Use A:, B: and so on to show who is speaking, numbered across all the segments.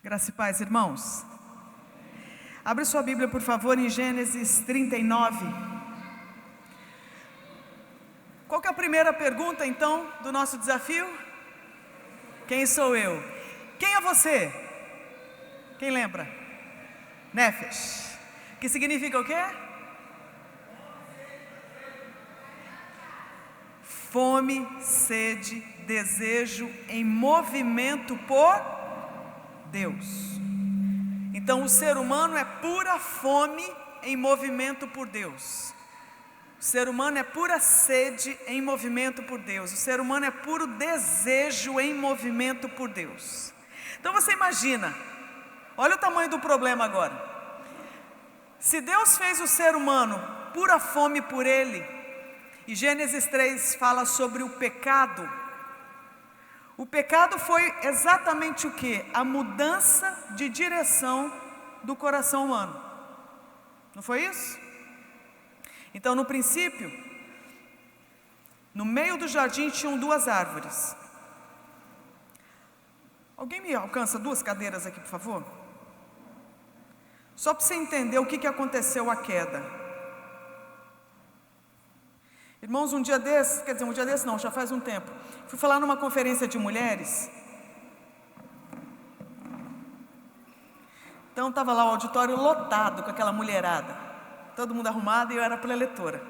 A: Graça e paz, irmãos. Abre sua Bíblia, por favor, em Gênesis 39. Qual que é a primeira pergunta, então, do nosso desafio? Quem sou eu? Quem é você? Quem lembra? Nefesh. Que significa o quê? Fome, sede, desejo em movimento por Deus. Então o ser humano é pura fome em movimento por Deus. O ser humano é pura sede em movimento por Deus. O ser humano é puro desejo em movimento por Deus. Então você imagina, olha o tamanho do problema agora. Se Deus fez o ser humano pura fome por Ele, e Gênesis 3 fala sobre o pecado. O pecado foi exatamente o que? A mudança de direção do coração humano. Não foi isso? Então, no princípio, no meio do jardim tinham duas árvores. Alguém me alcança duas cadeiras aqui, por favor? Só para você entender o que aconteceu a queda. Irmãos, um dia desses não, já faz um tempo, fui falar numa conferência de mulheres. Então estava lá o auditório lotado com aquela mulherada, todo mundo arrumado, e eu era preletora.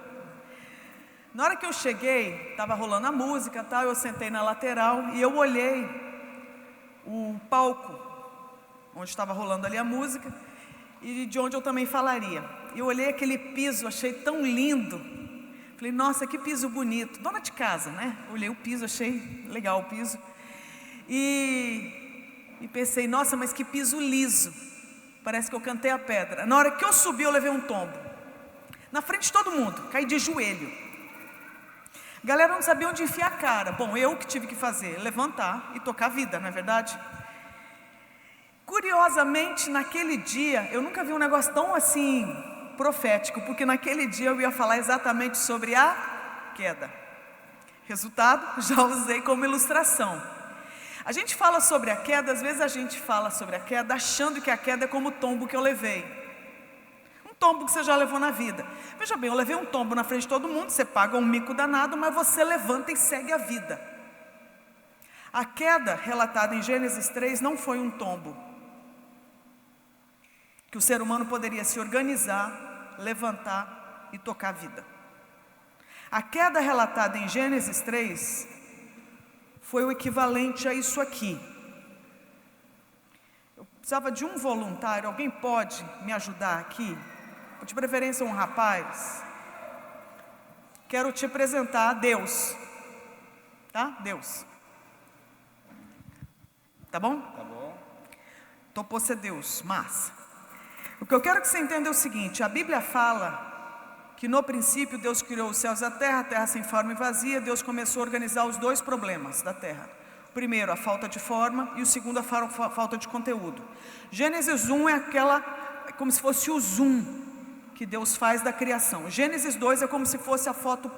A: Na hora que eu cheguei, estava rolando a música, tal, eu sentei na lateral e eu olhei o palco onde estava rolando ali a música e de onde eu também falaria. Eu olhei aquele piso, achei tão lindo. Falei, nossa, que piso bonito. Dona de casa, né? Olhei o piso, achei legal o piso. E pensei, nossa, mas que piso liso. Parece que eu cantei a pedra. Na hora que eu subi, eu levei um tombo. Na frente de todo mundo, caí de joelho. A galera não sabia onde enfiar a cara. Bom, eu que tive que fazer, levantar e tocar a vida, não é verdade? Curiosamente, naquele dia, eu nunca vi um negócio tão assim profético, porque naquele dia eu ia falar exatamente sobre a queda. Resultado, já usei como ilustração. A gente fala sobre a queda, às vezes a gente fala sobre a queda achando que a queda é como o tombo que eu levei. Um tombo que você já levou na vida. Veja bem, eu levei um tombo na frente de todo mundo, você paga um mico danado, mas você levanta e segue a vida. A queda relatada em Gênesis 3 não foi um tombo, que o ser humano poderia se organizar, levantar e tocar a vida. A queda relatada em Gênesis 3 foi o equivalente a isso aqui. Eu precisava de um voluntário, alguém pode me ajudar aqui? De preferência um rapaz. Quero te apresentar a Deus. Tá? Deus. Tá bom?
B: Tá bom.
A: Topou ser Deus, massa. O que eu quero que você entenda é o seguinte: a Bíblia fala que no princípio Deus criou os céus e a terra sem forma e vazia. Deus começou a organizar os dois problemas da terra. O primeiro, a falta de forma, e o segundo, a falta de conteúdo. Gênesis 1 é como se fosse o zoom que Deus faz da criação. Gênesis 2 é como se fosse a foto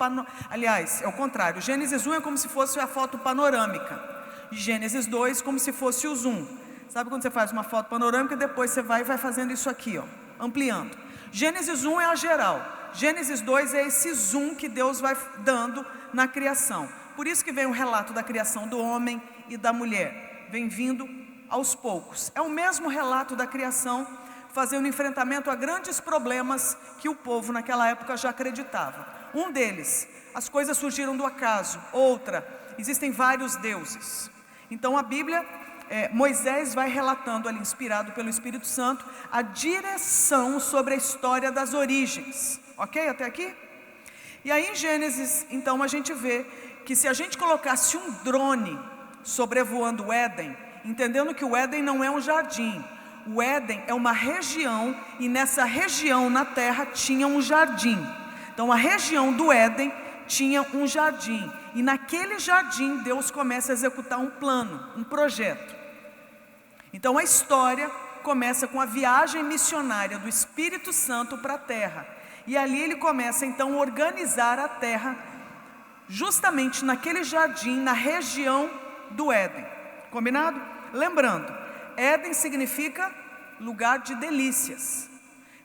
A: aliás, é o contrário. Gênesis 1 é como se fosse a foto panorâmica. Gênesis 2 como se fosse o zoom. Sabe quando você faz uma foto panorâmica e depois você vai fazendo isso aqui, ó, ampliando. Gênesis 1 é a geral. Gênesis 2 é esse zoom que Deus vai dando na criação. Por isso que vem o relato da criação do homem e da mulher. Vem vindo aos poucos. É o mesmo relato da criação, fazendo enfrentamento a grandes problemas que o povo naquela época já acreditava. Um deles, as coisas surgiram do acaso. Outra, existem vários deuses. Então a Bíblia... Moisés vai relatando ali, inspirado pelo Espírito Santo, a direção sobre a história das origens. Ok? Até aqui? E aí em Gênesis, então a gente vê que se a gente colocasse um drone sobrevoando o Éden, entendendo que o Éden não é um jardim, o Éden é uma região, e nessa região na terra tinha um jardim. Então a região do Éden tinha um jardim, e naquele jardim Deus começa a executar um plano, um projeto. Então a história começa com a viagem missionária do Espírito Santo para a terra. E ali ele começa então a organizar a terra, justamente naquele jardim, na região do Éden. Combinado? Lembrando, Éden significa lugar de delícias.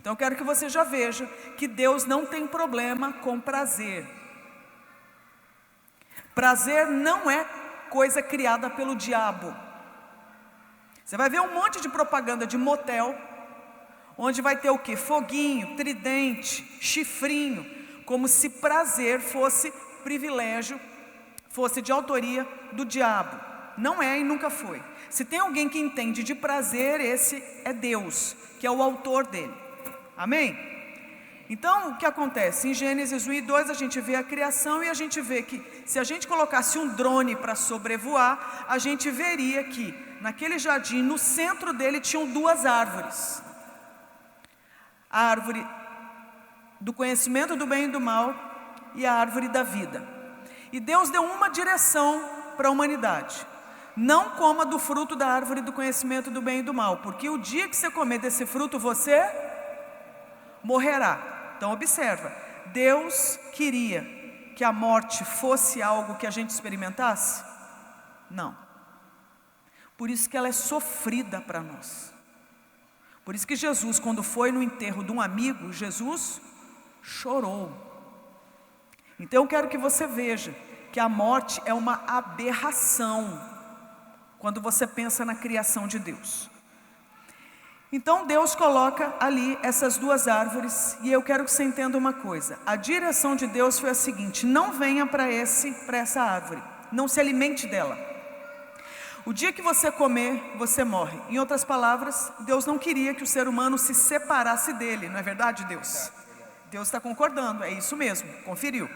A: Então eu quero que você já veja que Deus não tem problema com prazer. Prazer não é coisa criada pelo diabo. Você vai ver um monte de propaganda de motel, onde vai ter o quê? Foguinho, tridente, chifrinho, como se prazer fosse privilégio, fosse de autoria do diabo. Não é e nunca foi. Se tem alguém que entende de prazer, esse é Deus, que é o autor dele. Amém? Então, o que acontece? Em Gênesis 1 e 2 a gente vê a criação e a gente vê que se a gente colocasse um drone para sobrevoar, a gente veria que naquele jardim, no centro dele, tinham duas árvores. A árvore do conhecimento do bem e do mal e a árvore da vida. E Deus deu uma direção para a humanidade: não coma do fruto da árvore do conhecimento do bem e do mal, porque o dia que você comer desse fruto, você morrerá. Então observa, Deus queria que a morte fosse algo que a gente experimentasse? Não. Por isso que ela é sofrida para nós. Por isso que Jesus, quando foi no enterro de um amigo, Jesus chorou. Então eu quero que você veja que a morte é uma aberração quando você pensa na criação de Deus. Então Deus coloca ali essas duas árvores, e eu quero que você entenda uma coisa: a direção de Deus foi a seguinte: não venha para essa árvore, não se alimente dela. O dia que você comer, você morre. Em outras palavras, Deus não queria que o ser humano se separasse dele, não é verdade, Deus? Deus está concordando, é isso mesmo, conferiu.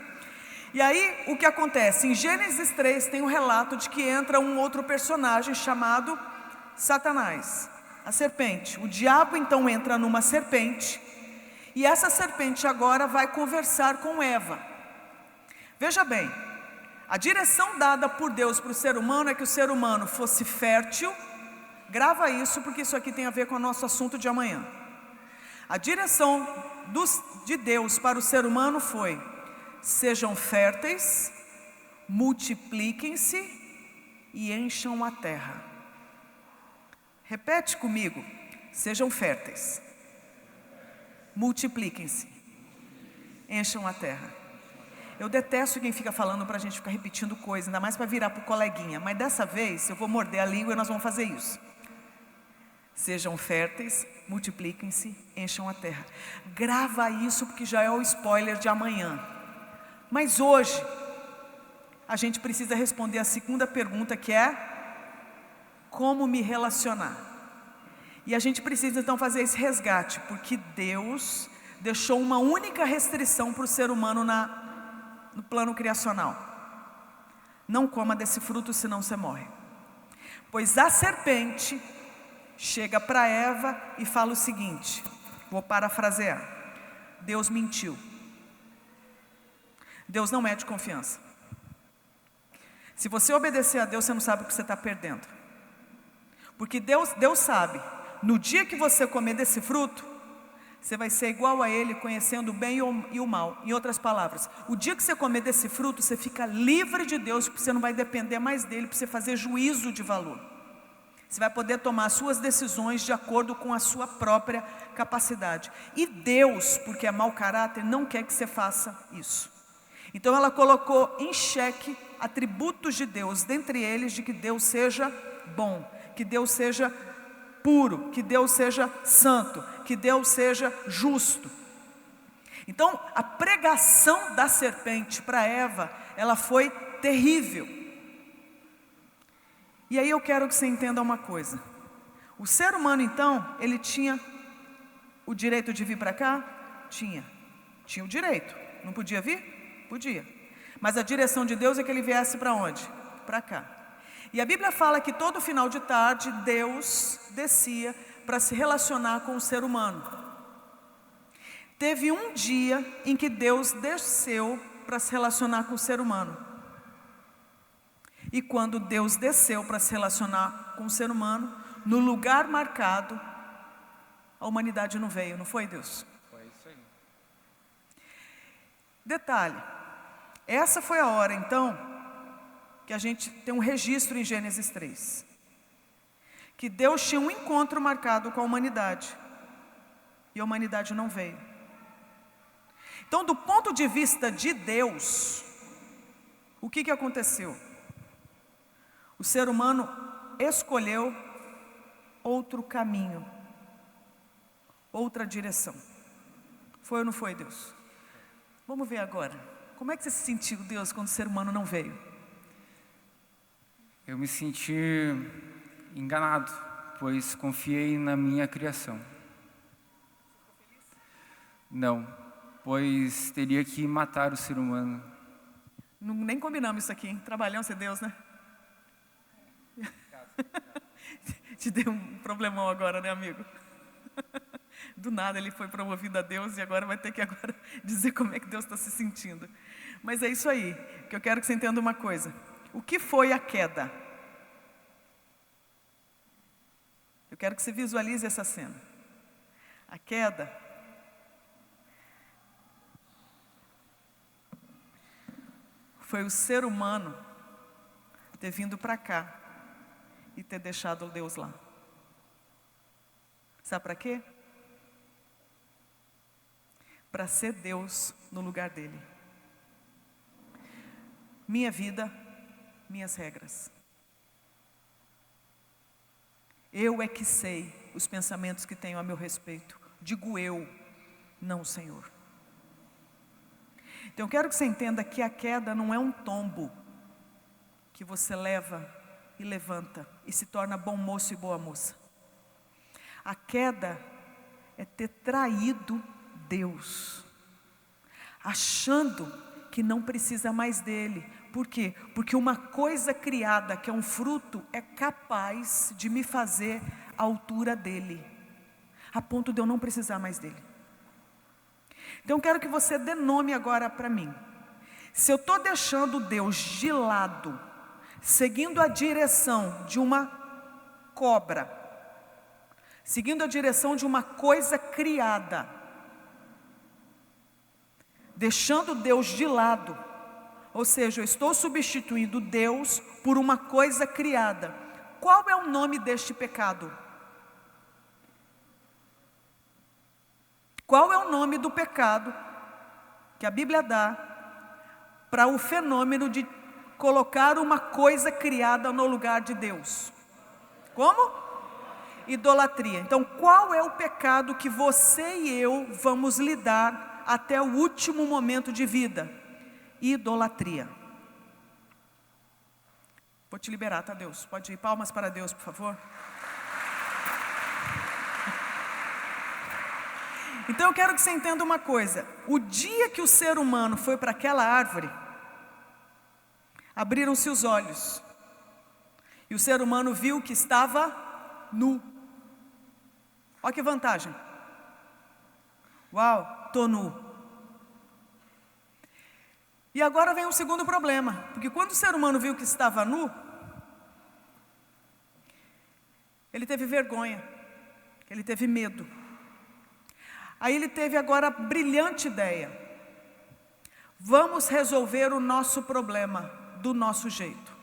A: E aí, o que acontece? Em Gênesis 3 tem um relato de que entra um outro personagem chamado Satanás, a serpente. O diabo então entra numa serpente, e essa serpente agora vai conversar com Eva. Veja bem, a direção dada por Deus para o ser humano é que o ser humano fosse fértil. Grava isso, porque isso aqui tem a ver com o nosso assunto de amanhã. A direção de Deus para o ser humano foi: sejam férteis, multipliquem-se e encham a terra. Repete comigo: sejam férteis, multipliquem-se, encham a terra. Eu detesto quem fica falando para a gente ficar repetindo coisa, ainda mais para virar para o coleguinha. Mas dessa vez eu vou morder a língua e nós vamos fazer isso. Sejam férteis, multipliquem-se, encham a terra. Grava isso, porque já é o spoiler de amanhã. Mas hoje a gente precisa responder a segunda pergunta, que é: como me relacionar? E a gente precisa então fazer esse resgate, porque Deus deixou uma única restrição para o ser humano no plano criacional: não coma desse fruto, senão você morre. Pois a serpente chega para Eva e fala o seguinte, vou parafrasear: Deus mentiu. Deus não é de confiança. Se você obedecer a Deus, você não sabe o que você está perdendo. Porque Deus sabe, no dia que você comer desse fruto, você vai ser igual a Ele, conhecendo o bem e o mal. Em outras palavras, o dia que você comer desse fruto, você fica livre de Deus, porque você não vai depender mais dEle para você fazer juízo de valor. Você vai poder tomar as suas decisões de acordo com a sua própria capacidade. E Deus, porque é mau caráter, não quer que você faça isso. Então ela colocou em xeque atributos de Deus, dentre eles de que Deus seja bom, que Deus seja puro, que Deus seja santo, que Deus seja justo. Então a pregação da serpente para Eva, ela foi terrível. E aí eu quero que você entenda uma coisa: o ser humano então, ele tinha o direito de vir para cá? Tinha o direito. Não podia vir? Podia. Mas a direção de Deus é que ele viesse para onde? Para cá. E a Bíblia fala que todo final de tarde Deus descia para se relacionar com o ser humano. Teve um dia em que Deus desceu para se relacionar com o ser humano. E quando Deus desceu para se relacionar com o ser humano, no lugar marcado, a humanidade não veio, não foi, Deus?
B: Foi isso aí.
A: Detalhe, essa foi a hora então que a gente tem um registro em Gênesis 3, que Deus tinha um encontro marcado com a humanidade, e a humanidade não veio. Então, do ponto de vista de Deus, o que aconteceu? O ser humano escolheu outro caminho, outra direção. Foi ou não foi, Deus? Vamos ver agora. Como é que você se sentiu, Deus, quando o ser humano não veio?
B: Eu me senti enganado, pois confiei na minha criação. Não, pois teria que matar o ser humano.
A: Nem combinamos isso aqui, hein? Trabalhão ser Deus, né? Te deu um problemão agora, né, amigo? Do nada ele foi promovido a Deus e agora vai ter que agora dizer como é que Deus está se sentindo. Mas é isso aí, que eu quero que você entenda uma coisa. O que foi a queda? Eu quero que você visualize essa cena. A queda foi o ser humano ter vindo para cá e ter deixado Deus lá. Sabe para quê? Para ser Deus no lugar dele. Minha vida, minhas regras. Eu é que sei os pensamentos que tenho a meu respeito. Digo eu, não o Senhor. Então eu quero que você entenda que a queda não é um tombo que você leva e levanta e se torna bom moço e boa moça. A queda é ter traído Deus, achando que não precisa mais dele. Por quê? Porque uma coisa criada, que é um fruto, é capaz de me fazer à altura dele, a ponto de eu não precisar mais dele. Então eu quero que você dê nome agora para mim. Se eu estou deixando Deus de lado, seguindo a direção de uma cobra, seguindo a direção de uma coisa criada, deixando Deus de lado, ou seja, eu estou substituindo Deus por uma coisa criada. Qual é o nome deste pecado? Qual é o nome do pecado que a Bíblia dá para o fenômeno de colocar uma coisa criada no lugar de Deus? Como? Idolatria. Então, qual é o pecado que você e eu vamos lidar até o último momento de vida? Idolatria. Vou te liberar, tá, Deus? Pode ir. Palmas para Deus, por favor. Então eu quero que você entenda uma coisa. O dia que o ser humano foi para aquela árvore, abriram-se os olhos. E o ser humano viu que estava nu. Olha que vantagem. Uau, estou nu. E agora vem um segundo problema. Porque quando o ser humano viu que estava nu, ele teve vergonha. Ele teve medo. Aí ele teve agora a brilhante ideia. Vamos resolver o nosso problema do nosso jeito.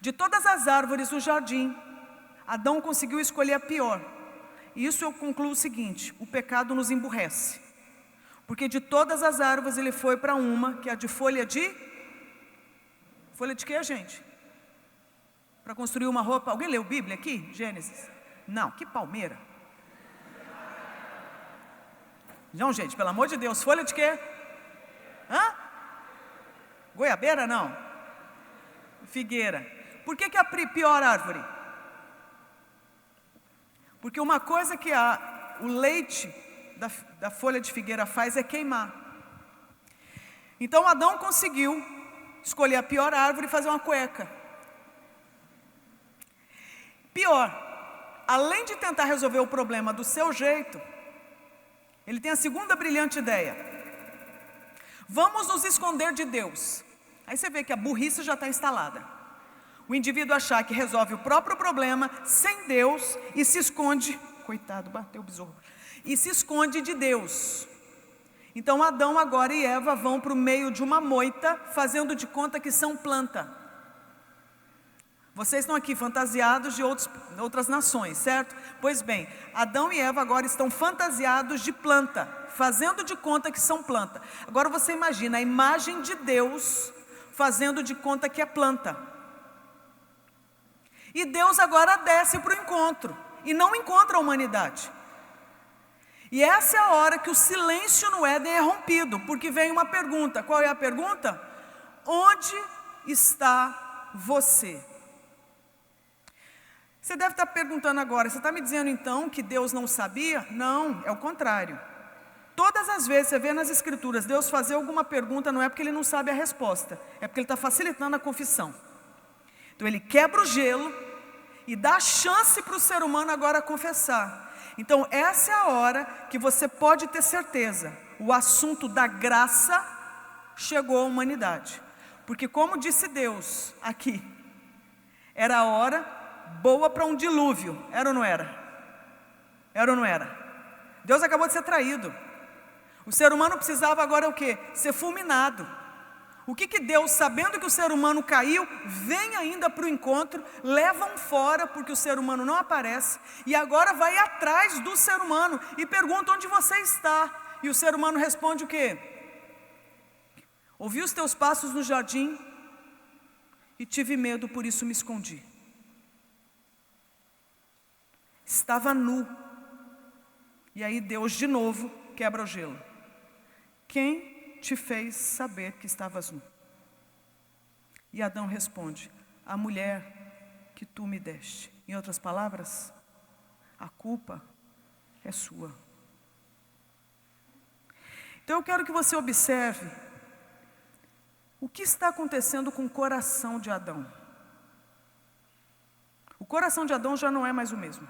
A: De todas as árvores do jardim, Adão conseguiu escolher a pior. E isso eu concluo o seguinte: o pecado nos emburrece. Porque de todas as árvores ele foi para uma, que é a de folha de... Folha de quê, gente? Para construir uma roupa. Alguém leu Bíblia aqui? Gênesis? Não, que palmeira. Não, gente, pelo amor de Deus, folha de quê? Hã? Goiabeira, não. Figueira. Por que é a pior árvore? Porque uma coisa que o leite da folha de figueira faz é queimar. Então Adão conseguiu escolher a pior árvore e fazer uma cueca. Pior, além de tentar resolver o problema do seu jeito, ele tem a segunda brilhante ideia. Vamos nos esconder de Deus. Aí você vê que a burrice já está instalada. O indivíduo achar que resolve o próprio problema sem Deus e se esconde. Coitado, bateu o besouro. E se esconde de Deus. Então Adão agora e Eva vão para o meio de uma moita, fazendo de conta que são planta. Vocês estão aqui fantasiados de outras nações, certo? Pois bem, Adão e Eva agora estão fantasiados de planta, fazendo de conta que são planta. Agora você imagina a imagem de Deus fazendo de conta que é planta. E Deus agora desce para o encontro e não encontra a humanidade. E essa é a hora que o silêncio no Éden é rompido, porque vem uma pergunta. Qual é a pergunta? Onde está você? Você deve estar perguntando agora, você está me dizendo então que Deus não sabia? Não, é o contrário. Todas as vezes você vê nas escrituras Deus fazer alguma pergunta, não é porque Ele não sabe a resposta, é porque Ele está facilitando a confissão. Então Ele quebra o gelo e dá chance para o ser humano agora confessar. Então essa é a hora que você pode ter certeza, o assunto da graça chegou à humanidade. Porque como disse Deus aqui, era a hora boa para um dilúvio, era ou não era? Era ou não era? Deus acabou de ser traído. O ser humano precisava agora o quê? Ser fulminado. O que Deus, sabendo que o ser humano caiu, vem ainda para o encontro, leva um fora, porque o ser humano não aparece, e agora vai atrás do ser humano, e pergunta onde você está, e o ser humano responde o quê? Ouvi os teus passos no jardim, e tive medo, por isso me escondi. Estava nu. E aí Deus de novo quebra o gelo. Quem te fez saber que estavas nu? E Adão responde: a mulher que tu me deste. Em outras palavras, a culpa é sua. Então eu quero que você observe o que está acontecendo com o coração de Adão. O coração de Adão já não é mais o mesmo.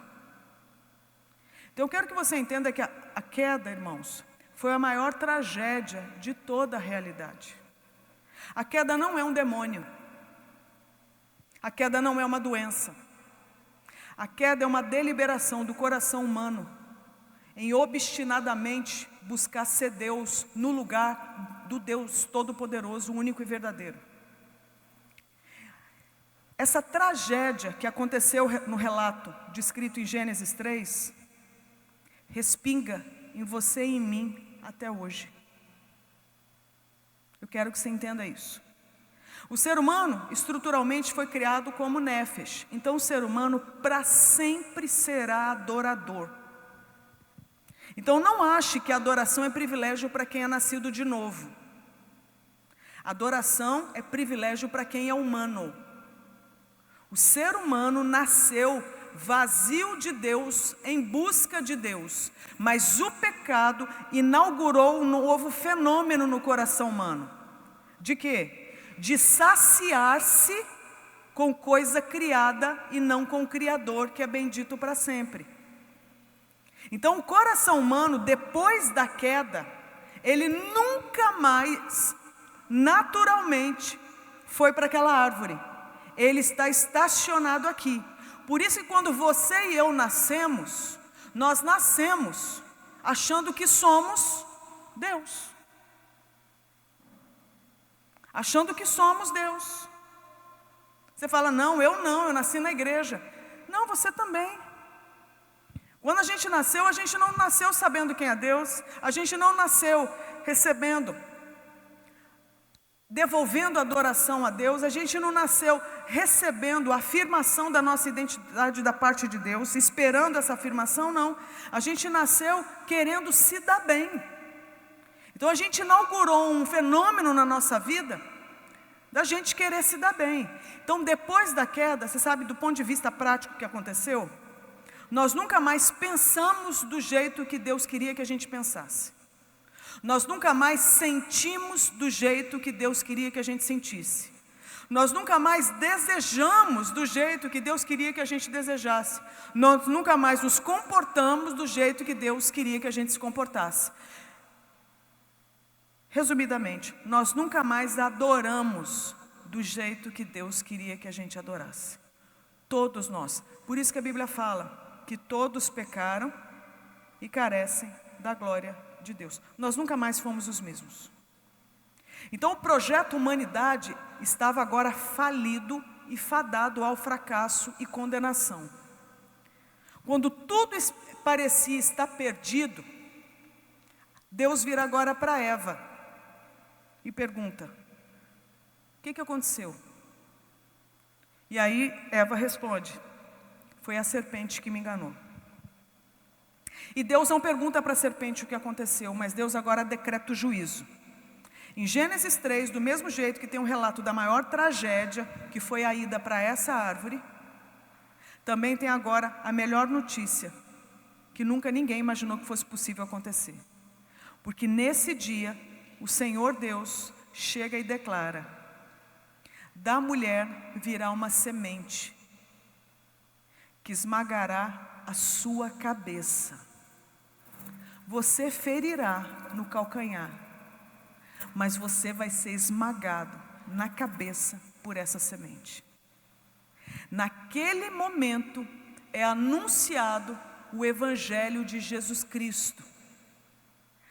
A: Então eu quero que você entenda que a queda, irmãos, foi a maior tragédia de toda a realidade. A queda não é um demônio. A queda não é uma doença. A queda é uma deliberação do coração humano em obstinadamente buscar ser Deus no lugar do Deus Todo-Poderoso, único e verdadeiro. Essa tragédia que aconteceu no relato descrito em Gênesis 3, respinga em você e em mim até hoje. Eu quero que você entenda isso. O ser humano estruturalmente foi criado como néfesh. Então o ser humano para sempre será adorador. Então não ache que a adoração é privilégio para quem é nascido de novo. Adoração é privilégio para quem é humano. O ser humano nasceu vazio de Deus, em busca de Deus. Mas o pecado inaugurou um novo fenômeno no coração humano. De quê? De saciar-se com coisa criada e não com o Criador, que é bendito para sempre. Então o coração humano, depois da queda, ele nunca mais, naturalmente, foi para aquela árvore. Ele está estacionado aqui. Por isso que quando você e eu nascemos, nós nascemos achando que somos Deus. Achando que somos Deus. Você fala, não, eu nasci na igreja. Não, você também. Quando a gente não nasceu sabendo quem é Deus. A gente não nasceu recebendo, devolvendo adoração a Deus. A gente não nasceu recebendo a afirmação da nossa identidade da parte de Deus, esperando essa afirmação, não. A gente nasceu querendo se dar bem. Então a gente inaugurou um fenômeno na nossa vida, da gente querer se dar bem. Então depois da queda, você sabe do ponto de vista prático o que aconteceu? Nós nunca mais pensamos do jeito que Deus queria que a gente pensasse. Nós nunca mais sentimos do jeito que Deus queria que a gente sentisse. Nós nunca mais desejamos do jeito que Deus queria que a gente desejasse. Nós nunca mais nos comportamos do jeito que Deus queria que a gente se comportasse. Resumidamente, nós nunca mais adoramos do jeito que Deus queria que a gente adorasse. Todos nós. Por isso que a Bíblia fala que todos pecaram e carecem da glória de Deus. Nós nunca mais fomos os mesmos. Então o projeto humanidade estava agora falido e fadado ao fracasso e condenação. Quando tudo parecia estar perdido, Deus vira agora para Eva e pergunta: o que aconteceu? E aí Eva responde: foi a serpente que me enganou. E Deus não pergunta para a serpente o que aconteceu, mas Deus agora decreta o juízo. Em Gênesis 3, do mesmo jeito que tem um relato da maior tragédia, que foi a ida para essa árvore, também tem agora a melhor notícia, que nunca ninguém imaginou que fosse possível acontecer. Porque nesse dia, o Senhor Deus chega e declara: da mulher virá uma semente, que esmagará a sua cabeça. Você ferirá no calcanhar, mas você vai ser esmagado na cabeça por essa semente. Naquele momento é anunciado o Evangelho de Jesus Cristo,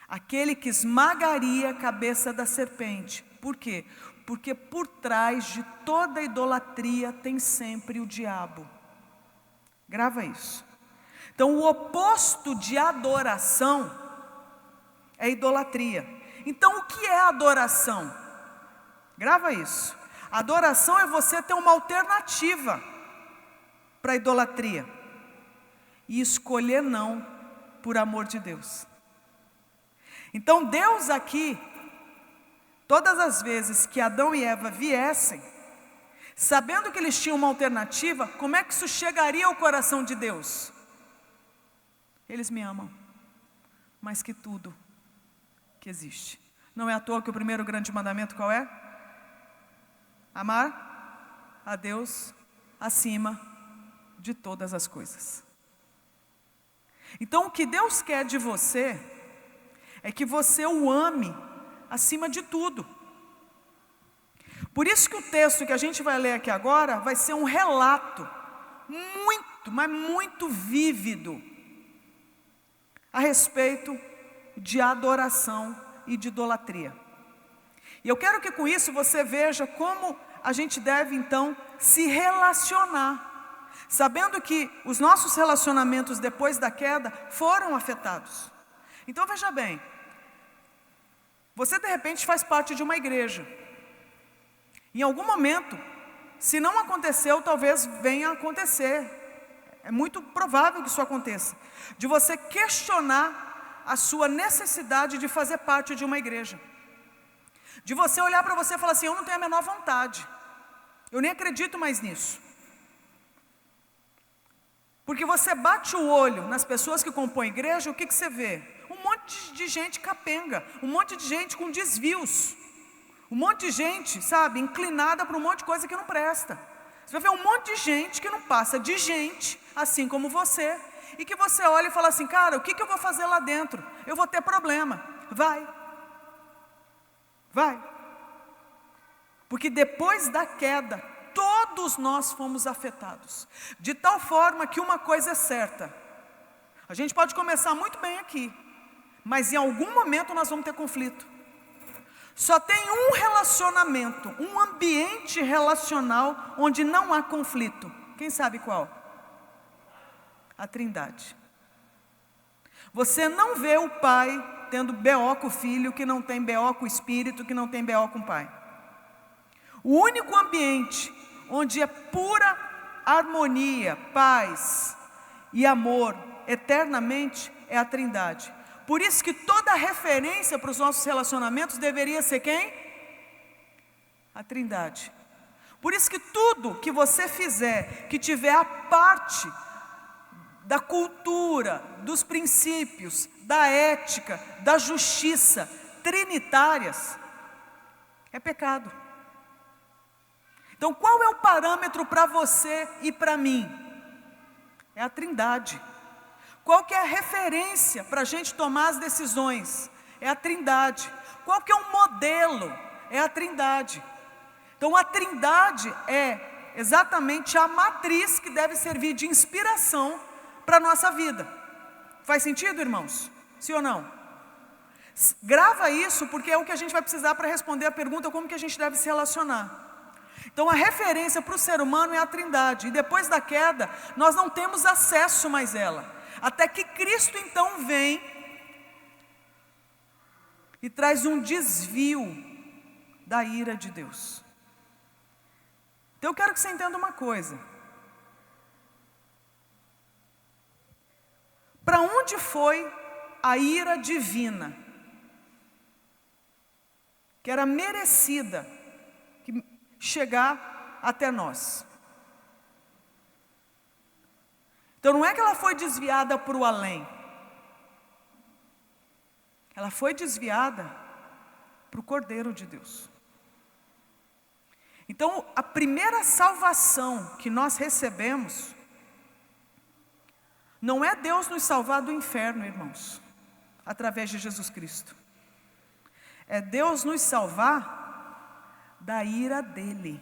A: aquele que esmagaria a cabeça da serpente. Por quê? Porque por trás de toda idolatria tem sempre o diabo. Grava isso. Então o oposto de adoração é idolatria. Então o que é adoração? Grava isso. Adoração é você ter uma alternativa para a idolatria e escolher não por amor de Deus. Então Deus aqui, todas as vezes que Adão e Eva viessem, sabendo que eles tinham uma alternativa, como é que isso chegaria ao coração de Deus? Eles me amam mais que tudo que existe. Não é à toa que o primeiro grande mandamento qual é? Amar a Deus acima de todas as coisas. Então o que Deus quer de você é que você o ame acima de tudo. Por isso que o texto que a gente vai ler aqui agora vai ser um relato muito, mas muito vívido a respeito de adoração e de idolatria. E eu quero que com isso você veja como a gente deve então se relacionar, sabendo que os nossos relacionamentos depois da queda foram afetados. Então veja bem, você de repente faz parte de uma igreja. Em algum momento, se não aconteceu, talvez venha a acontecer. É muito provável que isso aconteça. De você questionar a sua necessidade de fazer parte de uma igreja. De você olhar para você e falar assim: eu não tenho a menor vontade. Eu nem acredito mais nisso. Porque você bate o olho nas pessoas que compõem igreja, o que você vê? Um monte de gente capenga, um monte de gente com desvios, um monte de gente, sabe, inclinada para um monte de coisa que não presta. Você vai ver um monte de gente que não passa de gente, assim como você, e que você olha e fala assim: cara, o que eu vou fazer lá dentro? Eu vou ter problema. Vai. Porque depois da queda, todos nós fomos afetados, de tal forma que uma coisa é certa: a gente pode começar muito bem aqui, mas em algum momento nós vamos ter conflito. Só tem um relacionamento, um ambiente relacional onde não há conflito. Quem sabe qual? A Trindade. Você não vê o pai tendo BO com o filho, que não tem BO com o espírito, que não tem BO com o pai. O único ambiente onde é pura harmonia, paz e amor eternamente é a Trindade. Por isso que toda referência para os nossos relacionamentos deveria ser quem? A Trindade. Por isso que tudo que você fizer, que tiver a parte da cultura, dos princípios, da ética, da justiça trinitárias, é pecado. Então qual é o parâmetro para você e para mim? É a Trindade. Qual que é a referência para a gente tomar as decisões? É a Trindade. Qual que é o modelo? É a Trindade. Então a Trindade é exatamente a matriz que deve servir de inspiração para a nossa vida. Faz sentido, irmãos? Sim ou não? Grava isso, porque é o que a gente vai precisar para responder a pergunta: como que a gente deve se relacionar? Então a referência para o ser humano é a Trindade. E depois da queda, nós não temos acesso mais a ela. Até que Cristo então vem e traz um desvio da ira de Deus. Então eu quero que você entenda uma coisa. Para onde foi a ira divina, que era merecida, que chegar até nós? Então não é que ela foi desviada para o além. Ela foi desviada para o Cordeiro de Deus. Então a primeira salvação que nós recebemos não é Deus nos salvar do inferno, irmãos, através de Jesus Cristo. É Deus nos salvar da ira dele.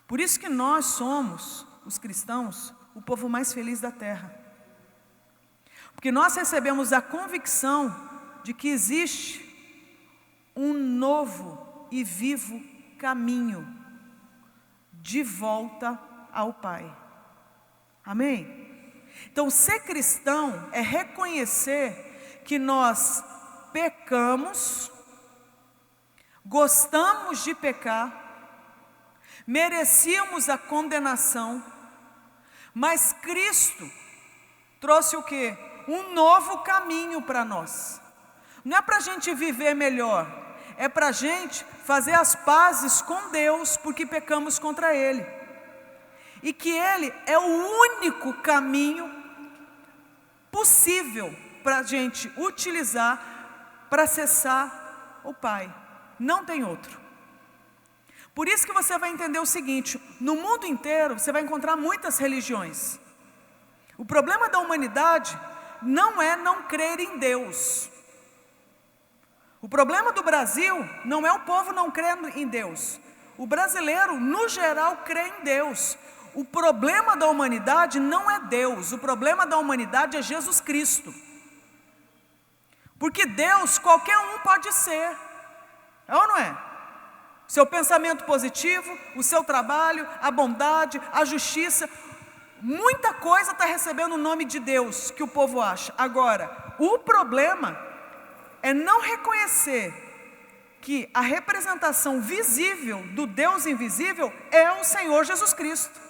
A: Por isso que nós somos, os cristãos, o povo mais feliz da terra. Porque nós recebemos a convicção de que existe um novo e vivo caminho de volta ao Pai. Amém? Então, ser cristão é reconhecer que nós pecamos, gostamos de pecar, merecíamos a condenação, mas Cristo trouxe o quê? Um novo caminho para nós. Não é para a gente viver melhor, é para a gente fazer as pazes com Deus, porque pecamos contra Ele. E que Ele é o único caminho possível para a gente utilizar para acessar o Pai. Não tem outro. Por isso que você vai entender o seguinte: no mundo inteiro você vai encontrar muitas religiões. O problema da humanidade não é não crer em Deus. O problema do Brasil não é o povo não crer em Deus. O brasileiro, no geral, crê em Deus. O problema da humanidade não é Deus. O problema da humanidade é Jesus Cristo. Porque Deus, qualquer um pode ser. É ou não é? Seu pensamento positivo, o seu trabalho, a bondade, a justiça, muita coisa está recebendo o nome de Deus, que o povo acha. Agora, o problema é não reconhecer que a representação visível do Deus invisível é o Senhor Jesus Cristo.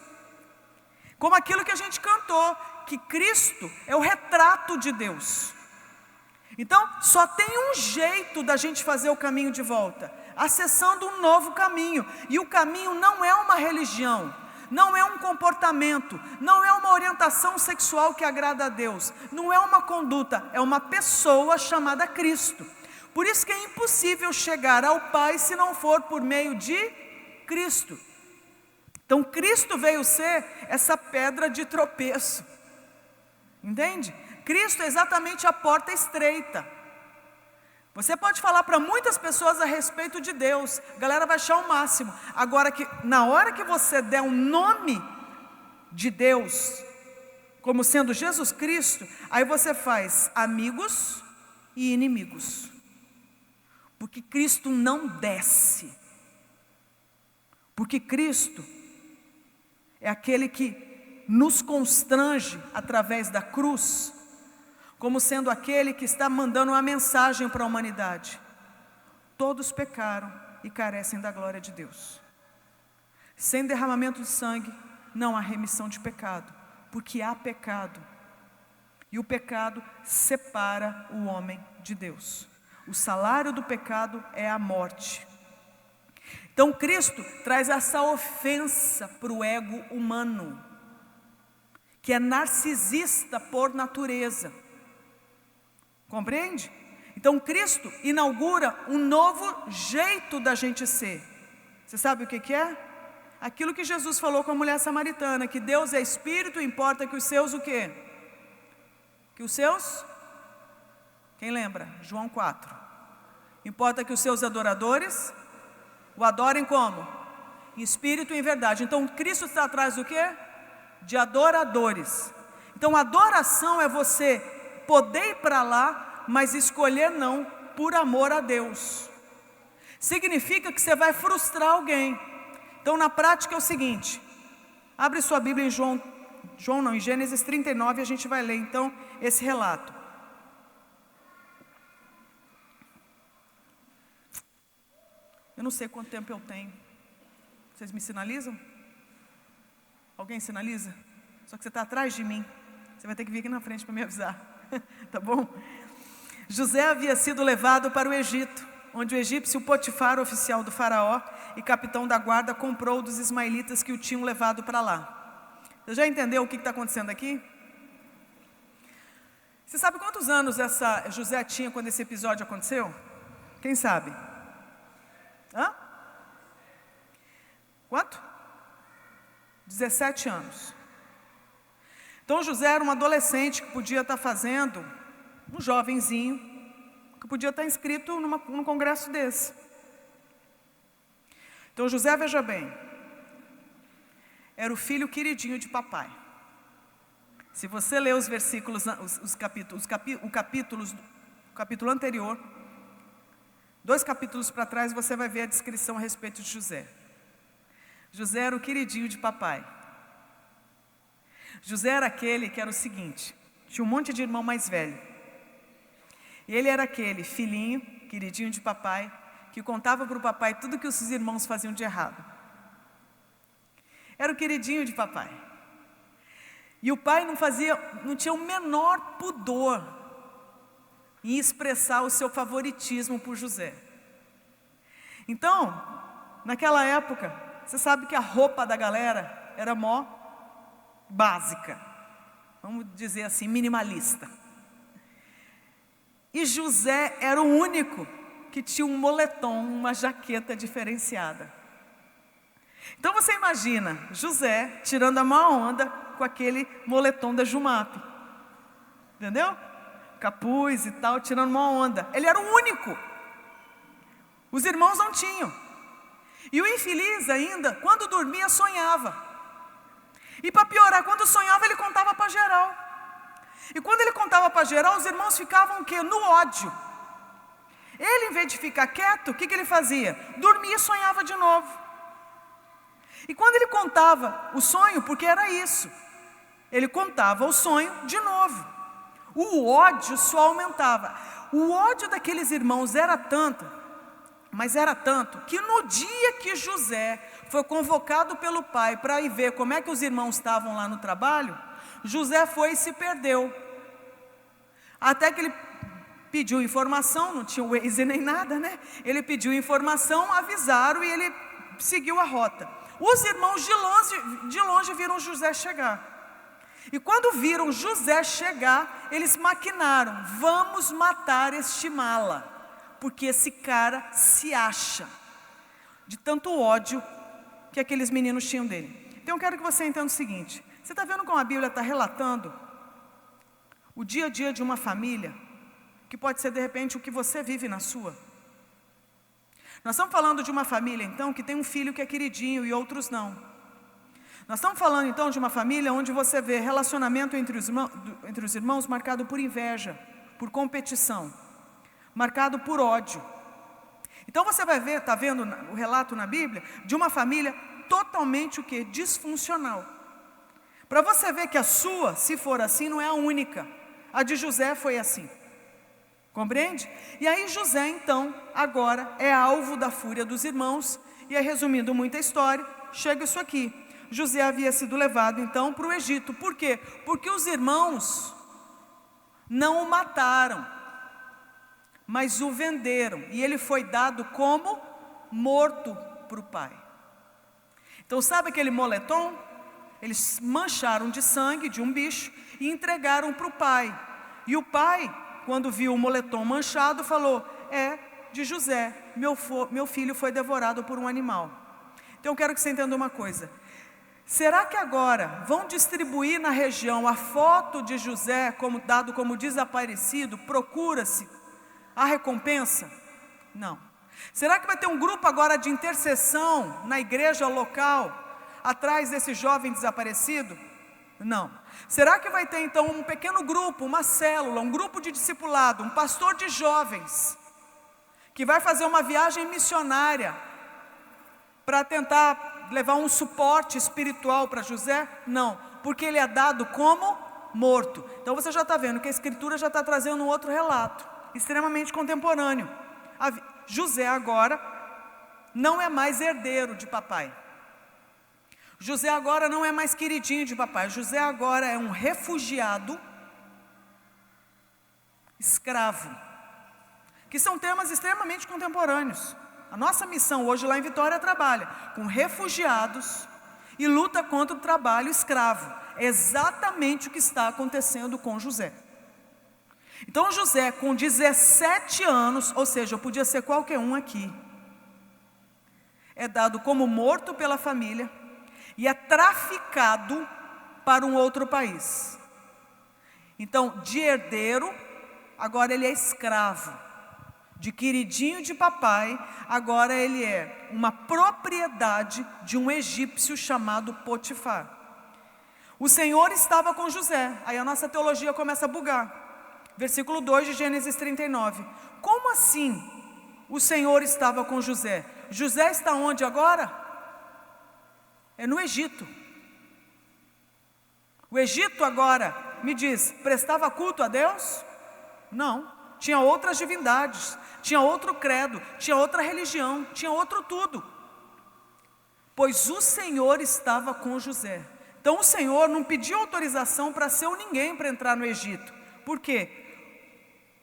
A: Como aquilo que a gente cantou, que Cristo é o retrato de Deus. Então, só tem um jeito da gente fazer o caminho de volta: acessando um novo caminho. E o caminho não é uma religião, não é um comportamento, não é uma orientação sexual que agrada a Deus, não é uma conduta, é uma pessoa chamada Cristo. Por isso que é impossível chegar ao Pai se não for por meio de Cristo. Então Cristo veio ser essa pedra de tropeço. Entende? Cristo é exatamente a porta estreita. Você pode falar para muitas pessoas a respeito de Deus, a galera vai achar o máximo. Agora, que na hora que você der um nome de Deus, como sendo Jesus Cristo, aí você faz amigos e inimigos. Porque Cristo não desce. Porque Cristo é aquele que nos constrange através da cruz, como sendo aquele que está mandando uma mensagem para a humanidade: todos pecaram e carecem da glória de Deus. Sem derramamento de sangue não há remissão de pecado, porque há pecado, e o pecado separa o homem de Deus. O salário do pecado é a morte. Então Cristo traz essa ofensa para o ego humano, que é narcisista por natureza. Compreende? Então Cristo inaugura um novo jeito da gente ser. Você sabe o que é? Aquilo que Jesus falou com a mulher samaritana, que Deus é Espírito, importa que os seus o quê? Que os seus? Quem lembra? João 4. Importa que os seus adoradores o adorem como? Em espírito e em verdade. Então Cristo está atrás do quê? De adoradores. Então adoração é você poder ir para lá, mas escolher não, por amor a Deus. significa que você vai frustrar alguém. Então, na prática é o seguinte, abre sua Bíblia em em Gênesis 39, a gente vai ler então esse relato. Eu não sei quanto tempo eu tenho. Vocês me sinalizam? Alguém sinaliza? Só que você está atrás de mim. Você vai ter que vir aqui na frente para me avisar. Tá bom? José havia sido levado para o Egito, onde o egípcio Potifar, oficial do faraó e capitão da guarda, comprou dos ismaelitas que o tinham levado para lá. Você já entendeu o que está acontecendo aqui? Você sabe quantos anos José tinha quando esse episódio aconteceu? Quem sabe? Hã? Quanto? 17 anos. Então José era um adolescente que podia estar fazendo, um jovenzinho, que podia estar inscrito num congresso desse. Então José, veja bem, era o filho queridinho de papai. Se você ler os versículos, o capítulo anterior, 2 capítulos para trás, você vai ver a descrição a respeito de José. José era o queridinho de papai. José era aquele que era o seguinte, tinha um monte de irmão mais velho. E ele era aquele filhinho, queridinho de papai, que contava para o papai tudo que os seus irmãos faziam de errado. Era o queridinho de papai. E o pai não tinha o menor pudor em expressar o seu favoritismo por José. Então, naquela época, você sabe que a roupa da galera era mó básica, vamos dizer assim, minimalista. E José era o único que tinha um moletom, uma jaqueta diferenciada. Então você imagina José tirando a maior onda com aquele moletom da Jumap, entendeu? Capuz e tal, tirando uma onda. Ele era o único. Os irmãos não tinham. E o infeliz ainda, quando dormia, sonhava. E para piorar, quando sonhava, ele contava para geral. E quando ele contava para geral, os irmãos ficavam o quê? No ódio. Ele, em vez de ficar quieto, o que ele fazia? Dormia e sonhava de novo. E quando ele contava o sonho, porque era isso, ele contava o sonho de novo. O ódio só aumentava. O ódio daqueles irmãos era tanto, mas era tanto, que no dia que José foi convocado pelo pai para ir ver como é que os irmãos estavam lá no trabalho, José foi e se perdeu. Até que ele pediu informação, não tinha Waze nem nada, né? Ele pediu informação, avisaram e ele seguiu a rota. Os irmãos de longe viram José chegar. E quando viram José chegar, eles maquinaram: vamos matar este mala, porque esse cara se acha, de tanto ódio que aqueles meninos tinham dele. Então eu quero que você entenda o seguinte: você está vendo como a Bíblia está relatando o dia a dia de uma família, que pode ser de repente o que você vive na sua? Nós estamos falando de uma família então que tem um filho que é queridinho e outros não. Nós estamos falando então de uma família onde você vê relacionamento entre os irmãos marcado por inveja, por competição, marcado por ódio. Então você vai ver, está vendo o relato na Bíblia de uma família totalmente o quê? Disfuncional. Para você ver que a sua, se for assim, não é a única. A de José foi assim. Compreende? E aí José então, agora é alvo da fúria dos irmãos. E aí, resumindo muito a história, chega isso aqui. José havia sido levado então para o Egito. Por quê? Porque os irmãos não o mataram, mas o venderam. E ele foi dado como morto para o pai. Então sabe aquele moletom? Eles mancharam de sangue de um bicho e entregaram para o pai. E o pai, quando viu o moletom manchado, falou: é de José, meu filho foi devorado por um animal. Então eu quero que você entenda uma coisa: será que agora vão distribuir na região a foto de José como dado como desaparecido? Procura-se a recompensa? Não. Será que vai ter um grupo agora de intercessão na igreja local atrás desse jovem desaparecido? Não. Será que vai ter então um pequeno grupo, uma célula, um grupo de discipulado, um pastor de jovens que vai fazer uma viagem missionária para tentar levar um suporte espiritual para José? Não, porque ele é dado como morto. Então você já está vendo que a Escritura já está trazendo um outro relato, extremamente contemporâneo. José agora não é mais herdeiro de papai. José agora não é mais queridinho de papai. José agora é um refugiado, escravo, que são temas extremamente contemporâneos. A nossa missão hoje lá em Vitória trabalha com refugiados e luta contra o trabalho escravo. É exatamente o que está acontecendo com José. Então José, com 17 anos, ou seja, podia ser qualquer um aqui, é dado como morto pela família e é traficado para um outro país. Então, de herdeiro, agora ele é escravo. De queridinho de papai, agora ele é uma propriedade de um egípcio chamado Potifar. O Senhor estava com José. Aí a nossa teologia começa a bugar. Versículo 2 de Gênesis 39. Como assim o Senhor estava com José? José está onde agora? É no Egito. O Egito agora, me diz, prestava culto a Deus? Não. Tinha outras divindades, tinha outro credo, tinha outra religião, tinha outro tudo. Pois o Senhor estava com José. Então o Senhor não pediu autorização para ser ninguém para entrar no Egito. Por quê?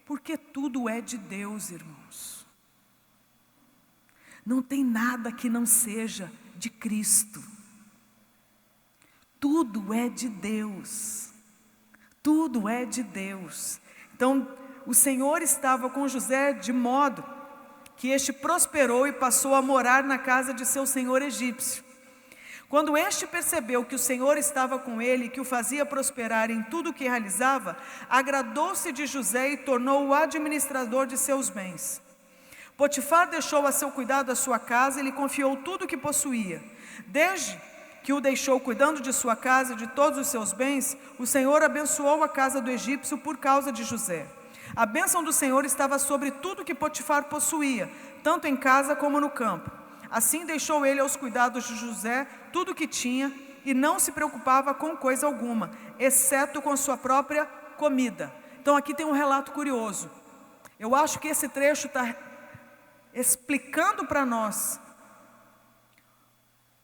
A: Porque tudo é de Deus, irmãos. Não tem nada que não seja de Cristo. Tudo é de Deus. Tudo é de Deus. Então, o Senhor estava com José de modo que este prosperou e passou a morar na casa de seu senhor egípcio. Quando este percebeu que o Senhor estava com ele e que o fazia prosperar em tudo o que realizava, agradou-se de José e tornou-o administrador de seus bens. Potifar deixou a seu cuidado a sua casa e lhe confiou tudo o que possuía. Desde que o deixou cuidando de sua casa e de todos os seus bens, o Senhor abençoou a casa do egípcio por causa de José. A bênção do Senhor estava sobre tudo que Potifar possuía, tanto em casa como no campo. Assim deixou ele aos cuidados de José tudo o que tinha e não se preocupava com coisa alguma, exceto com sua própria comida. Então aqui tem um relato curioso. Eu acho que esse trecho está explicando para nós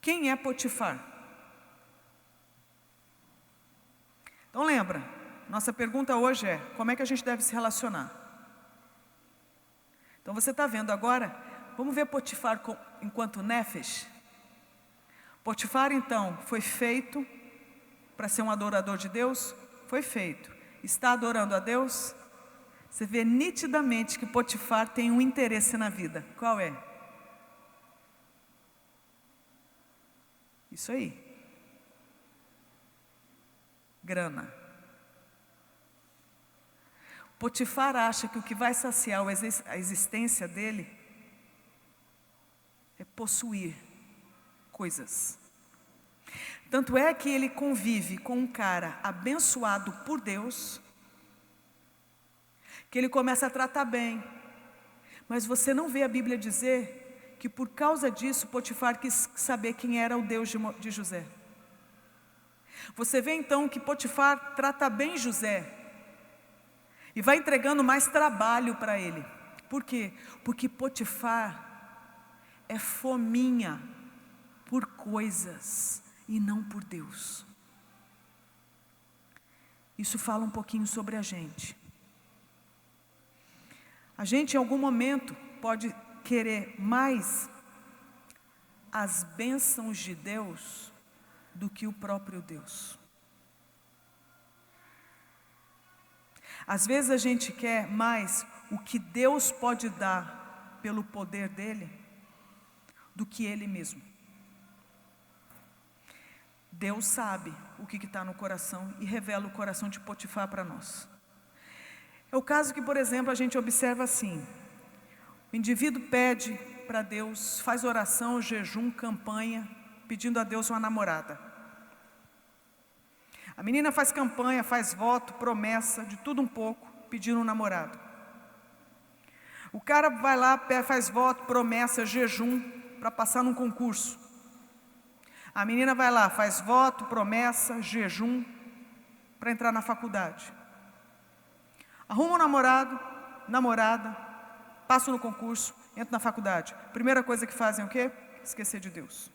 A: quem é Potifar. Então lembra, nossa pergunta hoje é, como é que a gente deve se relacionar? Então você está vendo agora, vamos ver Potifar enquanto Néfesh. Potifar então foi feito para ser um adorador de Deus? Foi feito. Está adorando a Deus? Você vê nitidamente que Potifar tem um interesse na vida. Qual é? Isso aí. Grana. Potifar acha que o que vai saciar a existência dele é possuir coisas. Tanto é que ele convive com um cara abençoado por Deus, que ele começa a tratar bem. Mas você não vê a Bíblia dizer que por causa disso Potifar quis saber quem era o Deus de José. Você vê então que Potifar trata bem José e vai entregando mais trabalho para ele. Por quê? Porque Potifar é fominha por coisas e não por Deus. Isso fala um pouquinho sobre a gente. A gente em algum momento pode querer mais as bênçãos de Deus do que o próprio Deus. Às vezes a gente quer mais o que Deus pode dar pelo poder dele do que ele mesmo. Deus sabe o que está no coração e revela o coração de Potifar para nós. É o caso que, por exemplo, a gente observa assim: o indivíduo pede para Deus, faz oração, jejum, campanha, pedindo a Deus uma namorada. A menina faz campanha, faz voto, promessa, de tudo um pouco, pedindo um namorado. O cara vai lá, faz voto, promessa, jejum, para passar num concurso. A menina vai lá, faz voto, promessa, jejum, para entrar na faculdade. Arruma um namorado, namorada, passa no concurso, entra na faculdade. Primeira coisa que fazem é o quê? Esquecer de Deus.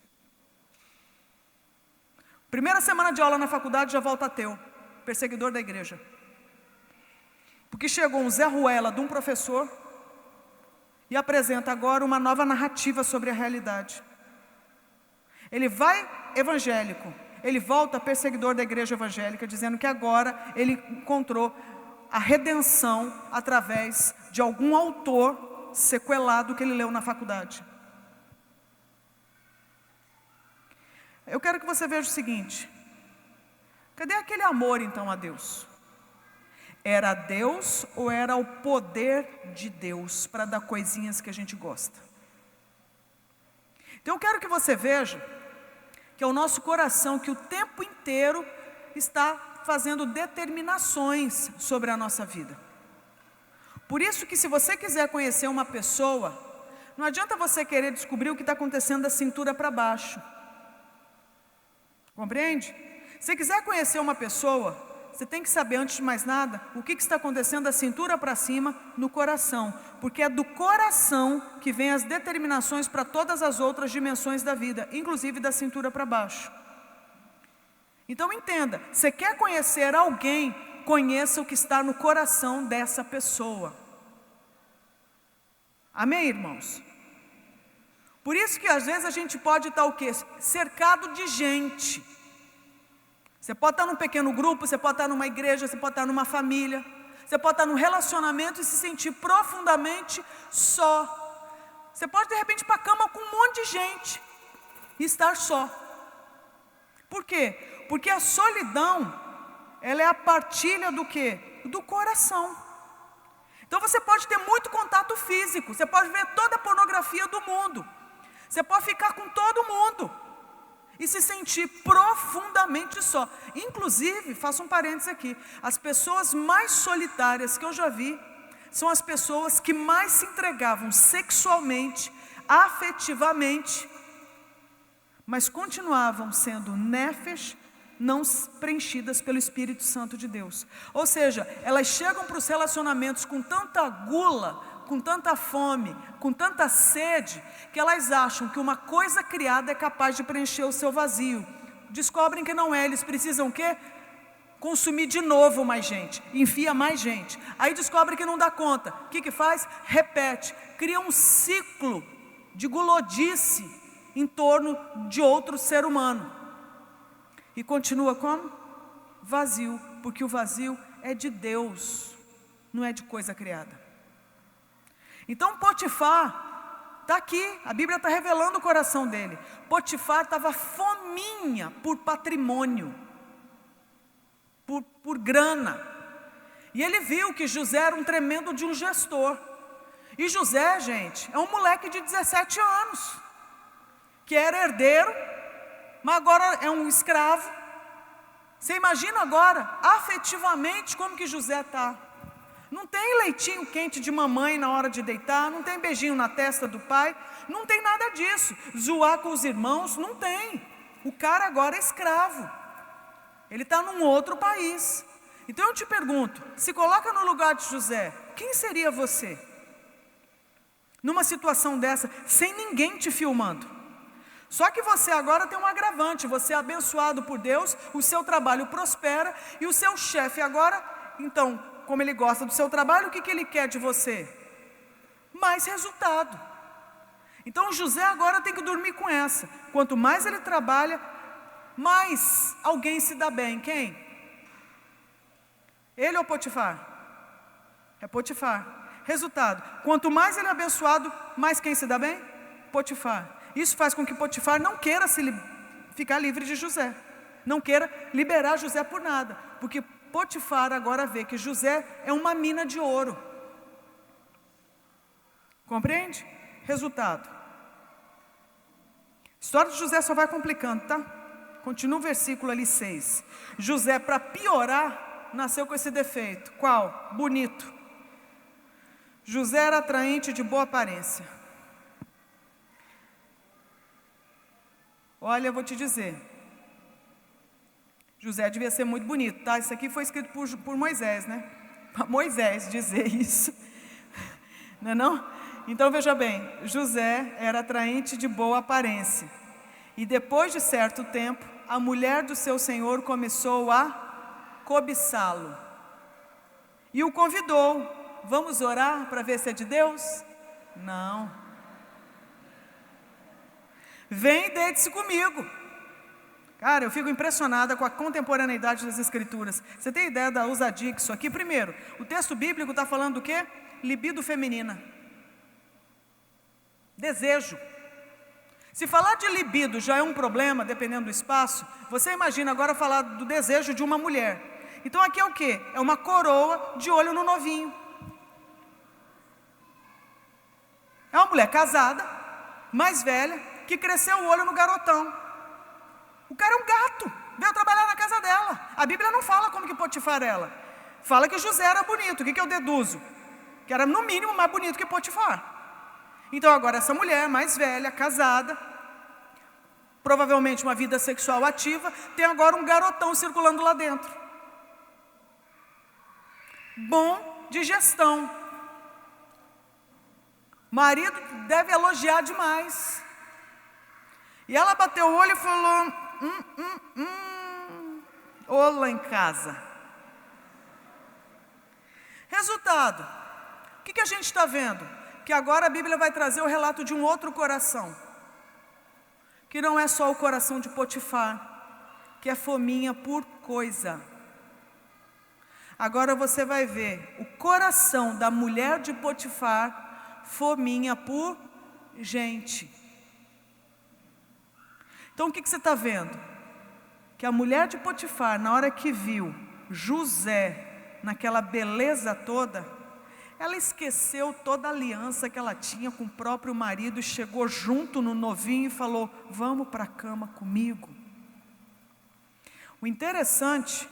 A: Primeira semana de aula na faculdade já volta ateu, perseguidor da igreja. Porque chegou um Zé Ruela de um professor e apresenta agora uma nova narrativa sobre a realidade. Ele vai evangélico, ele volta perseguidor da igreja evangélica, dizendo que agora ele encontrou a redenção através de algum autor sequelado que ele leu na faculdade. Eu quero que você veja o seguinte: cadê aquele amor então a Deus? Era Deus ou era o poder de Deus para dar coisinhas que a gente gosta? Então eu quero que você veja que é o nosso coração que o tempo inteiro está fazendo determinações sobre a nossa vida. Por isso que se você quiser conhecer uma pessoa, não adianta você querer descobrir o que está acontecendo da cintura para baixo. Compreende? Se quiser conhecer uma pessoa, você tem que saber, antes de mais nada, o que está acontecendo da cintura para cima no coração. Porque é do coração que vem as determinações para todas as outras dimensões da vida, inclusive da cintura para baixo. Então entenda, você quer conhecer alguém, conheça o que está no coração dessa pessoa. Amém, irmãos? Por isso que às vezes a gente pode estar o quê? Cercado de gente. Você pode estar num pequeno grupo, você pode estar numa igreja, você pode estar numa família, você pode estar num relacionamento e se sentir profundamente só. Você pode de repente ir para a cama com um monte de gente e estar só. Por quê? Porque a solidão, ela é a partilha do quê? Do coração. Então você pode ter muito contato físico, você pode ver toda a pornografia do mundo, você pode ficar com todo mundo e se sentir profundamente só. Inclusive, faço um parênteses aqui, as pessoas mais solitárias que eu já vi são as pessoas que mais se entregavam sexualmente, afetivamente, mas continuavam sendo nefes, não preenchidas pelo Espírito Santo de Deus. Ou seja, elas chegam para os relacionamentos com tanta gula, com tanta fome, com tanta sede, que elas acham que uma coisa criada é capaz de preencher o seu vazio. Descobrem que não é, eles precisam o quê? Consumir de novo mais gente, enfia mais gente. Aí descobrem que não dá conta. O que faz? Repete, cria um ciclo de gulodice em torno de outro ser humano. E continua como? Vazio, porque o vazio é de Deus, não é de coisa criada. Então Potifar está aqui, a Bíblia está revelando o coração dele. Potifar estava fominha por patrimônio, por grana. E ele viu que José era um tremendo de um gestor. E José, gente, é um moleque de 17 anos, que era herdeiro, mas agora é um escravo. Você imagina agora, afetivamente, como que José está. Não tem leitinho quente de mamãe na hora de deitar, não tem beijinho na testa do pai, não tem nada disso. Zoar com os irmãos, não tem. O cara agora é escravo. Ele está num outro país. Então eu te pergunto, se coloca no lugar de José, quem seria você? Numa situação dessa, sem ninguém te filmando. Só que você agora tem um agravante, você é abençoado por Deus, o seu trabalho prospera e o seu chefe agora, então, como ele gosta do seu trabalho, o que ele quer de você? Mais resultado. Então José agora tem que dormir com essa. Quanto mais ele trabalha, mais alguém se dá bem. Quem? Ele ou Potifar? É Potifar. Resultado, quanto mais ele é abençoado, mais quem se dá bem? Potifar. Isso faz com que Potifar não queira ficar livre de José. Não queira liberar José por nada. Porque Potifar agora vê que José é uma mina de ouro. Compreende? Resultado. A história de José só vai complicando, tá? Continua o versículo ali 6. José, para piorar, nasceu com esse defeito. Qual? Bonito. José era atraente de boa aparência. Olha, eu vou te dizer. José devia ser muito bonito, tá? Isso aqui foi escrito por Moisés, né? Para Moisés dizer isso. Não é não? Então veja bem, José era atraente de boa aparência. E depois de certo tempo, a mulher do seu senhor começou a cobiçá-lo. E o convidou. Vamos orar para ver se é de Deus? Não. Vem e deite-se comigo. Cara, eu fico impressionada com a contemporaneidade das Escrituras. Você tem ideia da ousadia que isso aqui? Primeiro, o texto bíblico está falando do quê? Libido feminina. Desejo. Se falar de libido já é um problema, dependendo do espaço, você imagina agora falar do desejo de uma mulher. Então aqui é o quê? É uma coroa de olho no novinho. É uma mulher casada, mais velha, que cresceu o olho no garotão. O cara é um gato, veio trabalhar na casa dela. A Bíblia não fala como que Potifar era. Fala que José era bonito. O que eu deduzo? Que era no mínimo mais bonito que Potifar. Então agora essa mulher mais velha, casada, provavelmente uma vida sexual ativa, tem agora um garotão circulando lá dentro. Bom de gestão. Marido deve elogiar demais. E ela bateu o olho e falou: Olá em casa. Resultado, o que a gente está vendo? Que agora a Bíblia vai trazer o relato de um outro coração, que não é só o coração de Potifar, que é fominha por coisa. Agora você vai ver o coração da mulher de Potifar, fominha por gente. Então o que você está vendo? Que a mulher de Potifar, na hora que viu José naquela beleza toda, ela esqueceu toda a aliança que ela tinha com o próprio marido e chegou junto no novinho e falou: vamos para a cama comigo. O interessante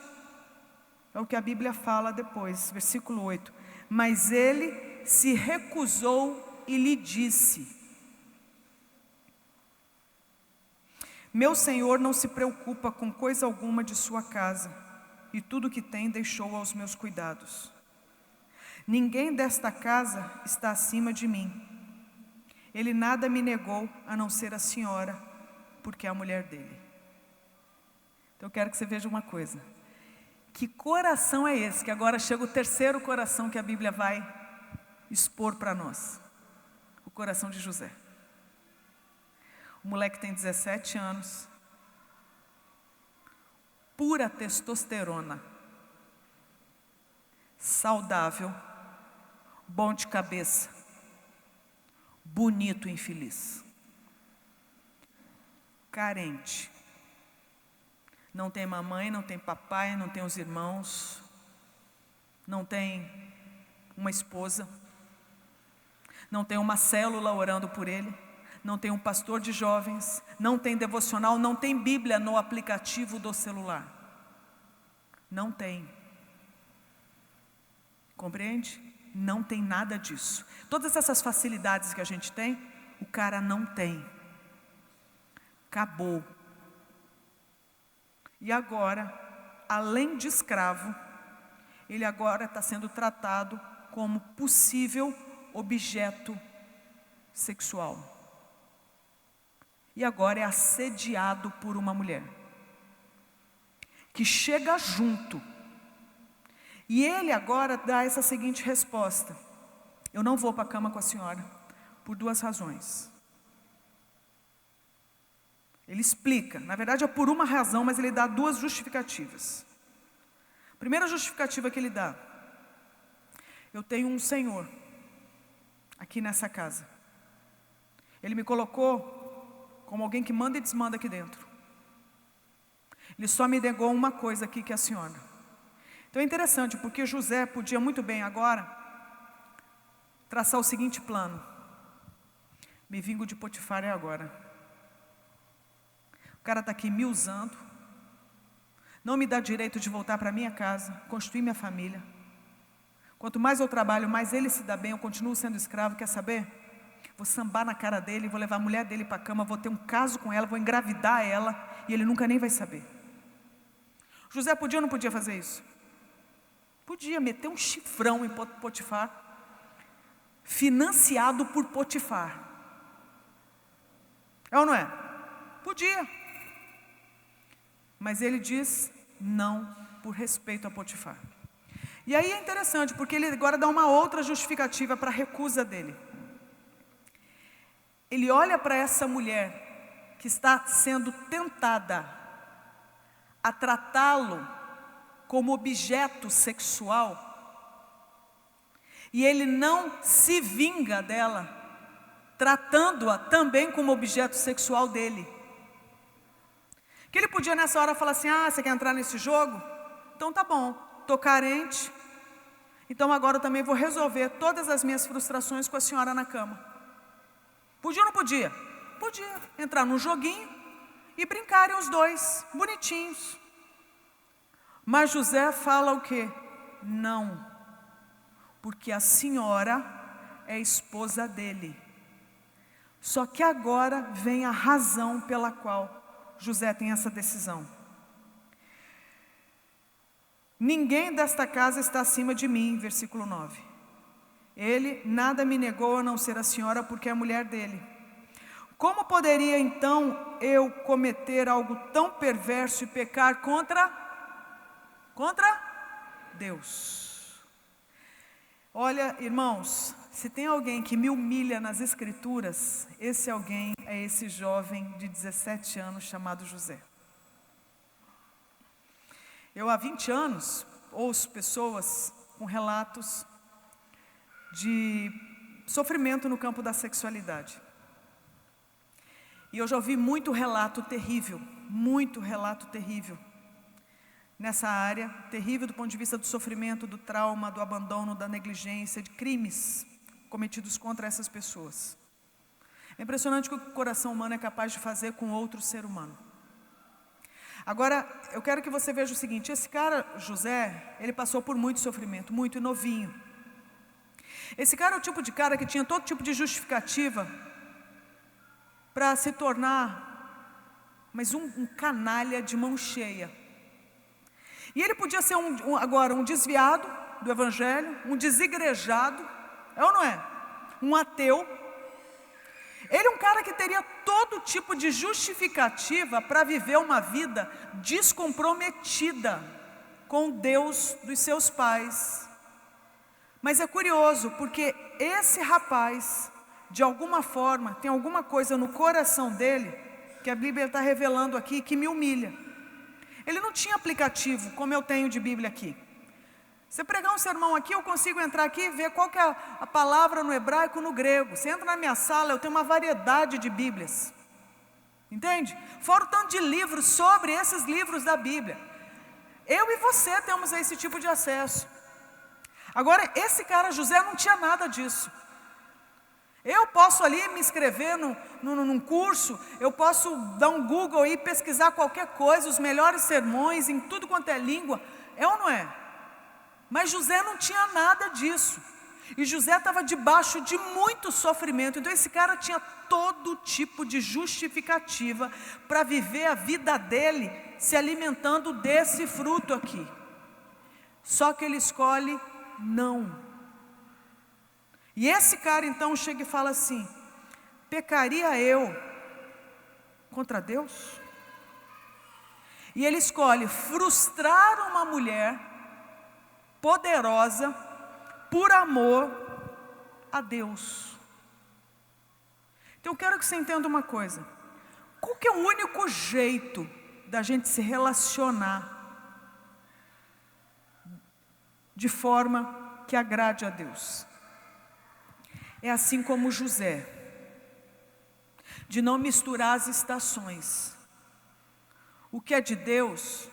A: é o que a Bíblia fala depois, versículo 8. Mas ele se recusou e lhe disse: meu senhor não se preocupa com coisa alguma de sua casa, e tudo que tem deixou aos meus cuidados. Ninguém desta casa está acima de mim. Ele nada me negou, a não ser a senhora, porque é a mulher dele. Então eu quero que você veja uma coisa. Que coração é esse? Que agora chega o terceiro coração que a Bíblia vai expor para nós. O coração de José. O moleque tem 17 anos. Pura testosterona. Saudável. Bom de cabeça. Bonito e infeliz. Carente. Não tem mamãe, não tem papai, não tem os irmãos. Não tem uma esposa. Não tem uma célula orando por ele. Não tem um pastor de jovens. Não tem devocional. Não tem Bíblia no aplicativo do celular. Não tem. Compreende? Não tem nada disso. Todas essas facilidades que a gente tem, o cara não tem. Acabou. E agora, além de escravo, ele agora está sendo tratado como possível objeto sexual. E agora é assediado por uma mulher, que chega junto. E ele agora dá essa seguinte resposta: eu não vou para a cama com a senhora, por duas razões. Ele explica, na verdade é por uma razão, mas ele dá duas justificativas. A primeira justificativa que ele dá: eu tenho um senhor aqui nessa casa. Ele me colocou como alguém que manda e desmanda aqui dentro. Ele só me negou uma coisa aqui, que é a senhora. Então é interessante, porque José podia muito bem agora traçar o seguinte plano: me vingo de Potifar é agora. O cara está aqui me usando, não me dá direito de voltar para minha casa, construir minha família. Quanto mais eu trabalho, mais ele se dá bem, eu continuo sendo escravo, quer saber? Vou sambar na cara dele, vou levar a mulher dele para a cama, vou ter um caso com ela, vou engravidar ela, e ele nunca nem vai saber. José podia ou não podia fazer isso? Podia meter um chifrão em Potifar, financiado por Potifar. É ou não é? Podia. Mas ele diz não, por respeito a Potifar. E aí é interessante, porque ele agora dá uma outra justificativa para a recusa dele. Ele olha para essa mulher que está sendo tentada a tratá-lo como objeto sexual, e ele não se vinga dela, tratando-a também como objeto sexual dele. Que ele podia nessa hora falar assim: ah, você quer entrar nesse jogo? Então tá bom, estou carente, então agora eu também vou resolver todas as minhas frustrações com a senhora na cama. Podia ou não podia? Podia entrar num joguinho e brincarem os dois, bonitinhos. Mas José fala o quê? Não, porque a senhora é esposa dele. Só que agora vem a razão pela qual José tem essa decisão. Ninguém desta casa está acima de mim, versículo 9. Ele nada me negou a não ser a senhora, porque é a mulher dele. Como poderia então eu cometer algo tão perverso e pecar contra Deus? Olha, irmãos, se tem alguém que me humilha nas escrituras, esse alguém é esse jovem de 17 anos chamado José. Eu há 20 anos ouço pessoas com relatos de sofrimento no campo da sexualidade. E eu já ouvi muito relato terrível nessa área, terrível do ponto de vista do sofrimento, do trauma, do abandono, da negligência, de crimes cometidos contra essas pessoas. É impressionante o que o coração humano é capaz de fazer com outro ser humano. Agora, eu quero que você veja o seguinte: esse cara, José, ele passou por muito sofrimento, muito novinho. Esse cara é o tipo de cara que tinha todo tipo de justificativa para se tornar, mas um canalha de mão cheia. E ele podia ser agora um desviado do evangelho, um desigrejado, é ou não é? Um ateu. Ele é um cara que teria todo tipo de justificativa para viver uma vida descomprometida com Deus dos seus pais. Mas é curioso, porque esse rapaz, de alguma forma, tem alguma coisa no coração dele, que a Bíblia está revelando aqui, que me humilha. Ele não tinha aplicativo, como eu tenho de Bíblia aqui. Você pregar um sermão aqui, eu consigo entrar aqui e ver qual que é a palavra no hebraico, no grego. Você entra na minha sala, eu tenho uma variedade de Bíblias. Entende? Fora o tanto de livros sobre esses livros da Bíblia. Eu e você temos esse tipo de acesso. Agora, esse cara, José, não tinha nada disso. Eu posso ali me inscrever num curso, eu posso dar um Google e pesquisar qualquer coisa, os melhores sermões, em tudo quanto é língua. É ou não é? Mas José não tinha nada disso. E José estava debaixo de muito sofrimento. Então esse cara tinha todo tipo de justificativa para viver a vida dele se alimentando desse fruto aqui. Só que ele escolhe não. E esse cara então chega e fala assim: pecaria eu contra Deus? E ele escolhe frustrar uma mulher poderosa por amor a Deus. Então eu quero que você entenda uma coisa: qual que é o único jeito da gente se relacionar de forma que agrade a Deus? É assim como José, de não misturar as estações. O que é de Deus,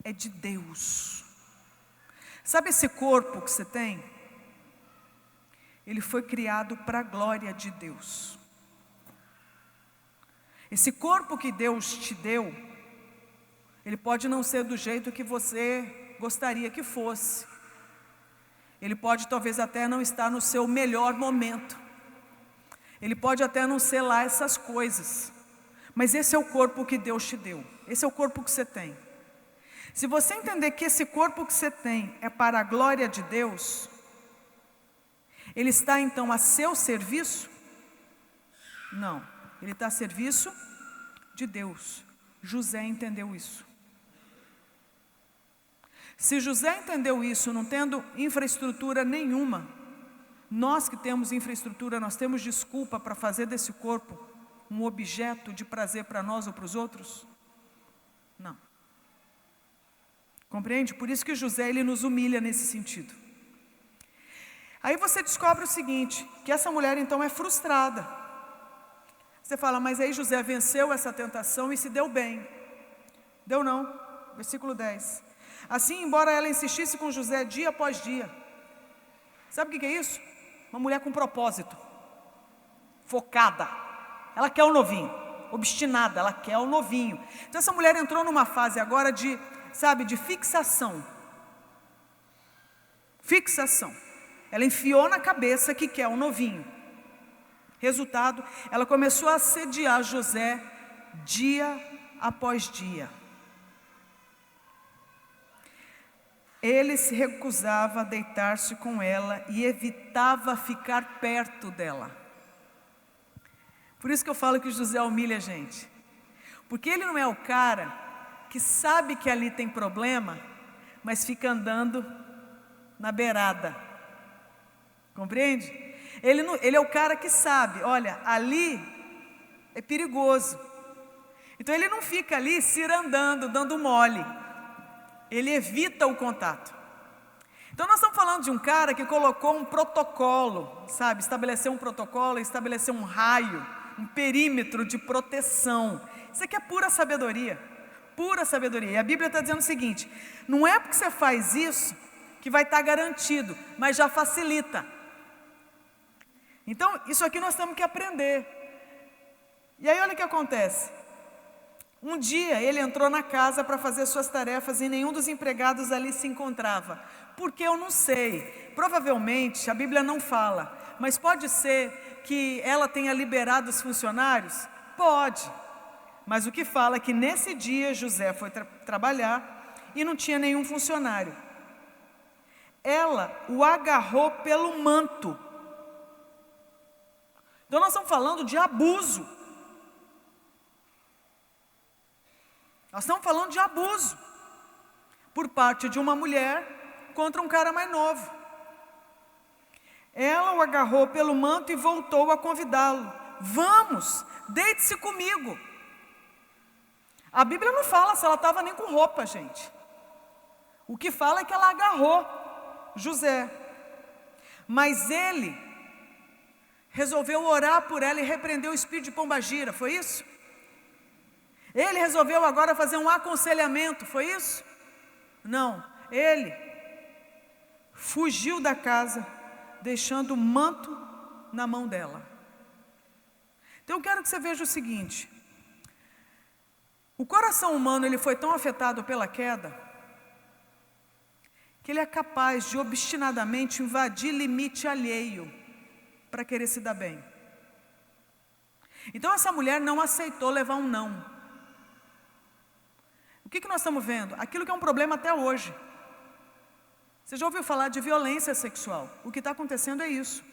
A: é de Deus. Sabe esse corpo que você tem? Ele foi criado para a glória de Deus. Esse corpo que Deus te deu, ele pode não ser do jeito que você gostaria que fosse. Ele pode talvez até não estar no seu melhor momento. Ele pode até não ser lá essas coisas. Mas esse é o corpo que Deus te deu. Esse é o corpo que você tem. Se você entender que esse corpo que você tem é para a glória de Deus, ele está então a seu serviço? Não, ele está a serviço de Deus. José entendeu isso. Se José entendeu isso, não tendo infraestrutura nenhuma, nós que temos infraestrutura, nós temos desculpa para fazer desse corpo um objeto de prazer para nós ou para os outros? Não. Compreende? Por isso que José, ele nos humilha nesse sentido. Aí você descobre o seguinte, que essa mulher então é frustrada. Você fala, mas aí José venceu essa tentação e se deu bem. Deu não. Versículo 10. Assim, embora ela insistisse com José dia após dia. Sabe o que é isso? Uma mulher com propósito. Focada. Ela quer o novinho. Obstinada, ela quer o novinho. Então essa mulher entrou numa fase agora de, sabe, de fixação. Fixação. Ela enfiou na cabeça que quer o novinho. Resultado, ela começou a assediar José dia após dia. Ele se recusava a deitar-se com ela e evitava ficar perto dela. Por isso que eu falo que José humilha a gente. Porque ele não é o cara que sabe que ali tem problema, mas fica andando na beirada. Compreende? Ele é o cara que sabe, olha, ali é perigoso. Então ele não fica ali cirandando, dando mole. Ele evita o contato. Então nós estamos falando de um cara que colocou um protocolo, sabe? Estabeleceu um protocolo, estabeleceu um raio, um perímetro de proteção. Isso aqui é pura sabedoria. Pura sabedoria. E a Bíblia está dizendo o seguinte, não é porque você faz isso que vai estar garantido, mas já facilita. Então isso aqui nós temos que aprender. E aí olha o que acontece. Um dia ele entrou na casa para fazer suas tarefas e nenhum dos empregados ali se encontrava. Porque eu não sei, provavelmente a Bíblia não fala, mas pode ser que ela tenha liberado os funcionários? Pode, mas o que fala é que nesse dia José foi trabalhar e não tinha nenhum funcionário. Ela o agarrou pelo manto. Então nós estamos falando de abuso. Nós estamos falando de abuso por parte de uma mulher contra um cara mais novo. Ela o agarrou pelo manto e voltou a convidá-lo. Vamos, deite-se comigo. A Bíblia não fala se ela estava nem com roupa, gente. O que fala é que ela agarrou José. Mas ele resolveu orar por ela e repreender o espírito de pombagira, foi isso? Ele resolveu agora fazer um aconselhamento, foi isso? Não, ele fugiu da casa, deixando o manto na mão dela. Então eu quero que você veja o seguinte, o coração humano ele foi tão afetado pela queda, que ele é capaz de obstinadamente invadir limite alheio, para querer se dar bem. Então essa mulher não aceitou levar um não. O que nós estamos vendo? Aquilo que é um problema até hoje. Você já ouviu falar de violência sexual? O que está acontecendo é isso.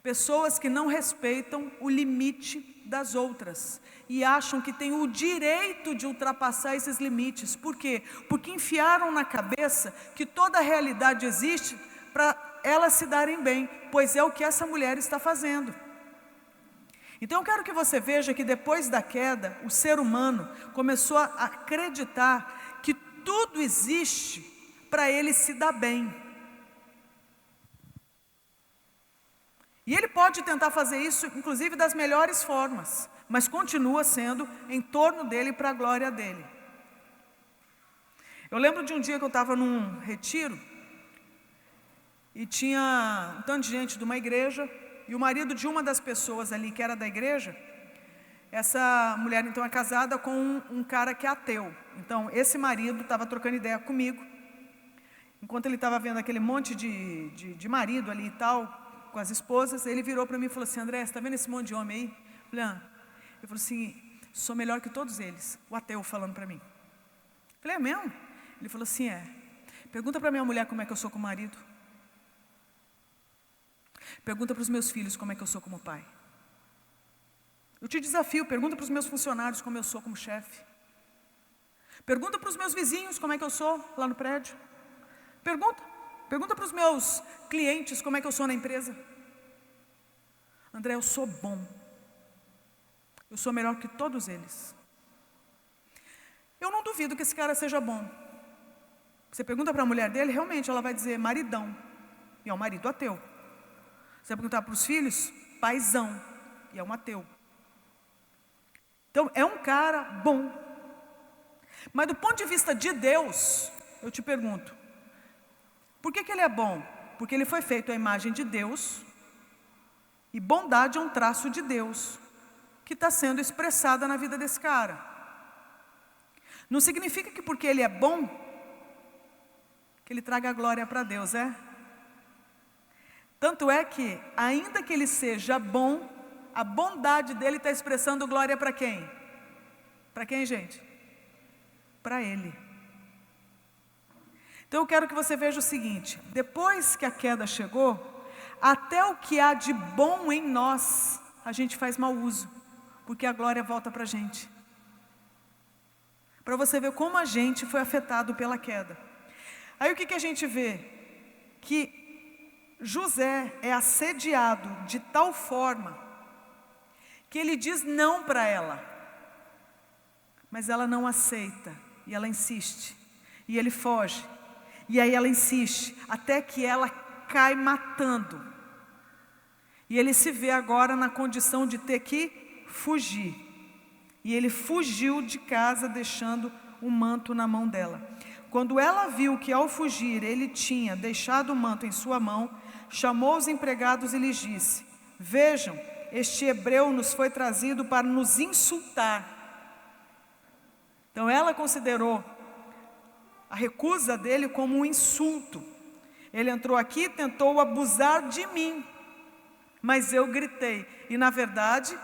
A: Pessoas que não respeitam o limite das outras e acham que têm o direito de ultrapassar esses limites. Por quê? Porque enfiaram na cabeça que toda a realidade existe para elas se darem bem, pois é o que essa mulher está fazendo. Então eu quero que você veja que depois da queda, o ser humano começou a acreditar que tudo existe para ele se dar bem. E ele pode tentar fazer isso, inclusive das melhores formas, mas continua sendo em torno dele para a glória dele. Eu lembro de um dia que eu estava num retiro, e tinha um tanto de gente de uma igreja, e o marido de uma das pessoas ali que era da igreja, essa mulher então é casada com um cara que é ateu. Então esse marido estava trocando ideia comigo, enquanto ele estava vendo aquele monte de marido ali e tal, com as esposas, ele virou para mim e falou assim: André, você está vendo esse monte de homem aí? Eu falei: ah. Ele falou assim: sou melhor que todos eles. O ateu falando para mim. Eu falei: é mesmo? Ele falou assim: é. Pergunta para minha mulher como é que eu sou como marido. Pergunta para os meus filhos como é que eu sou como pai. Eu te desafio, pergunta para os meus funcionários como eu sou como chefe. Pergunta para os meus vizinhos como é que eu sou lá no prédio. Pergunta para os meus clientes como é que eu sou na empresa. André, eu sou bom. Eu sou melhor que todos eles. Eu não duvido que esse cara seja bom. Você pergunta para a mulher dele, realmente ela vai dizer maridão. E é um marido ateu. Você vai perguntar para os filhos, paizão. E é um ateu. Então, é um cara bom. Mas do ponto de vista de Deus, eu te pergunto, por que ele é bom? Porque ele foi feito à imagem de Deus, e bondade é um traço de Deus, que está sendo expressada na vida desse cara. Não significa que porque ele é bom, que ele traga a glória para Deus, é? Tanto é que, ainda que ele seja bom, a bondade dele está expressando glória para quem? Para quem, gente? Para ele. Então eu quero que você veja o seguinte: depois que a queda chegou, até o que há de bom em nós, a gente faz mau uso, porque a glória volta para a gente. Para você ver como a gente foi afetado pela queda. Aí o que a gente vê? Que José é assediado de tal forma que ele diz não para ela, mas ela não aceita, e ela insiste, e ele foge, e aí ela insiste, até que ela cai matando, e ele se vê agora na condição de ter que fugir, e ele fugiu de casa deixando o manto na mão dela. Quando ela viu que ao fugir ele tinha deixado o manto em sua mão, chamou os empregados e lhes disse: vejam, este hebreu nos foi trazido para nos insultar. Então ela considerou a recusa dele como um insulto. Ele entrou aqui e tentou abusar de mim, mas eu gritei. E na verdade,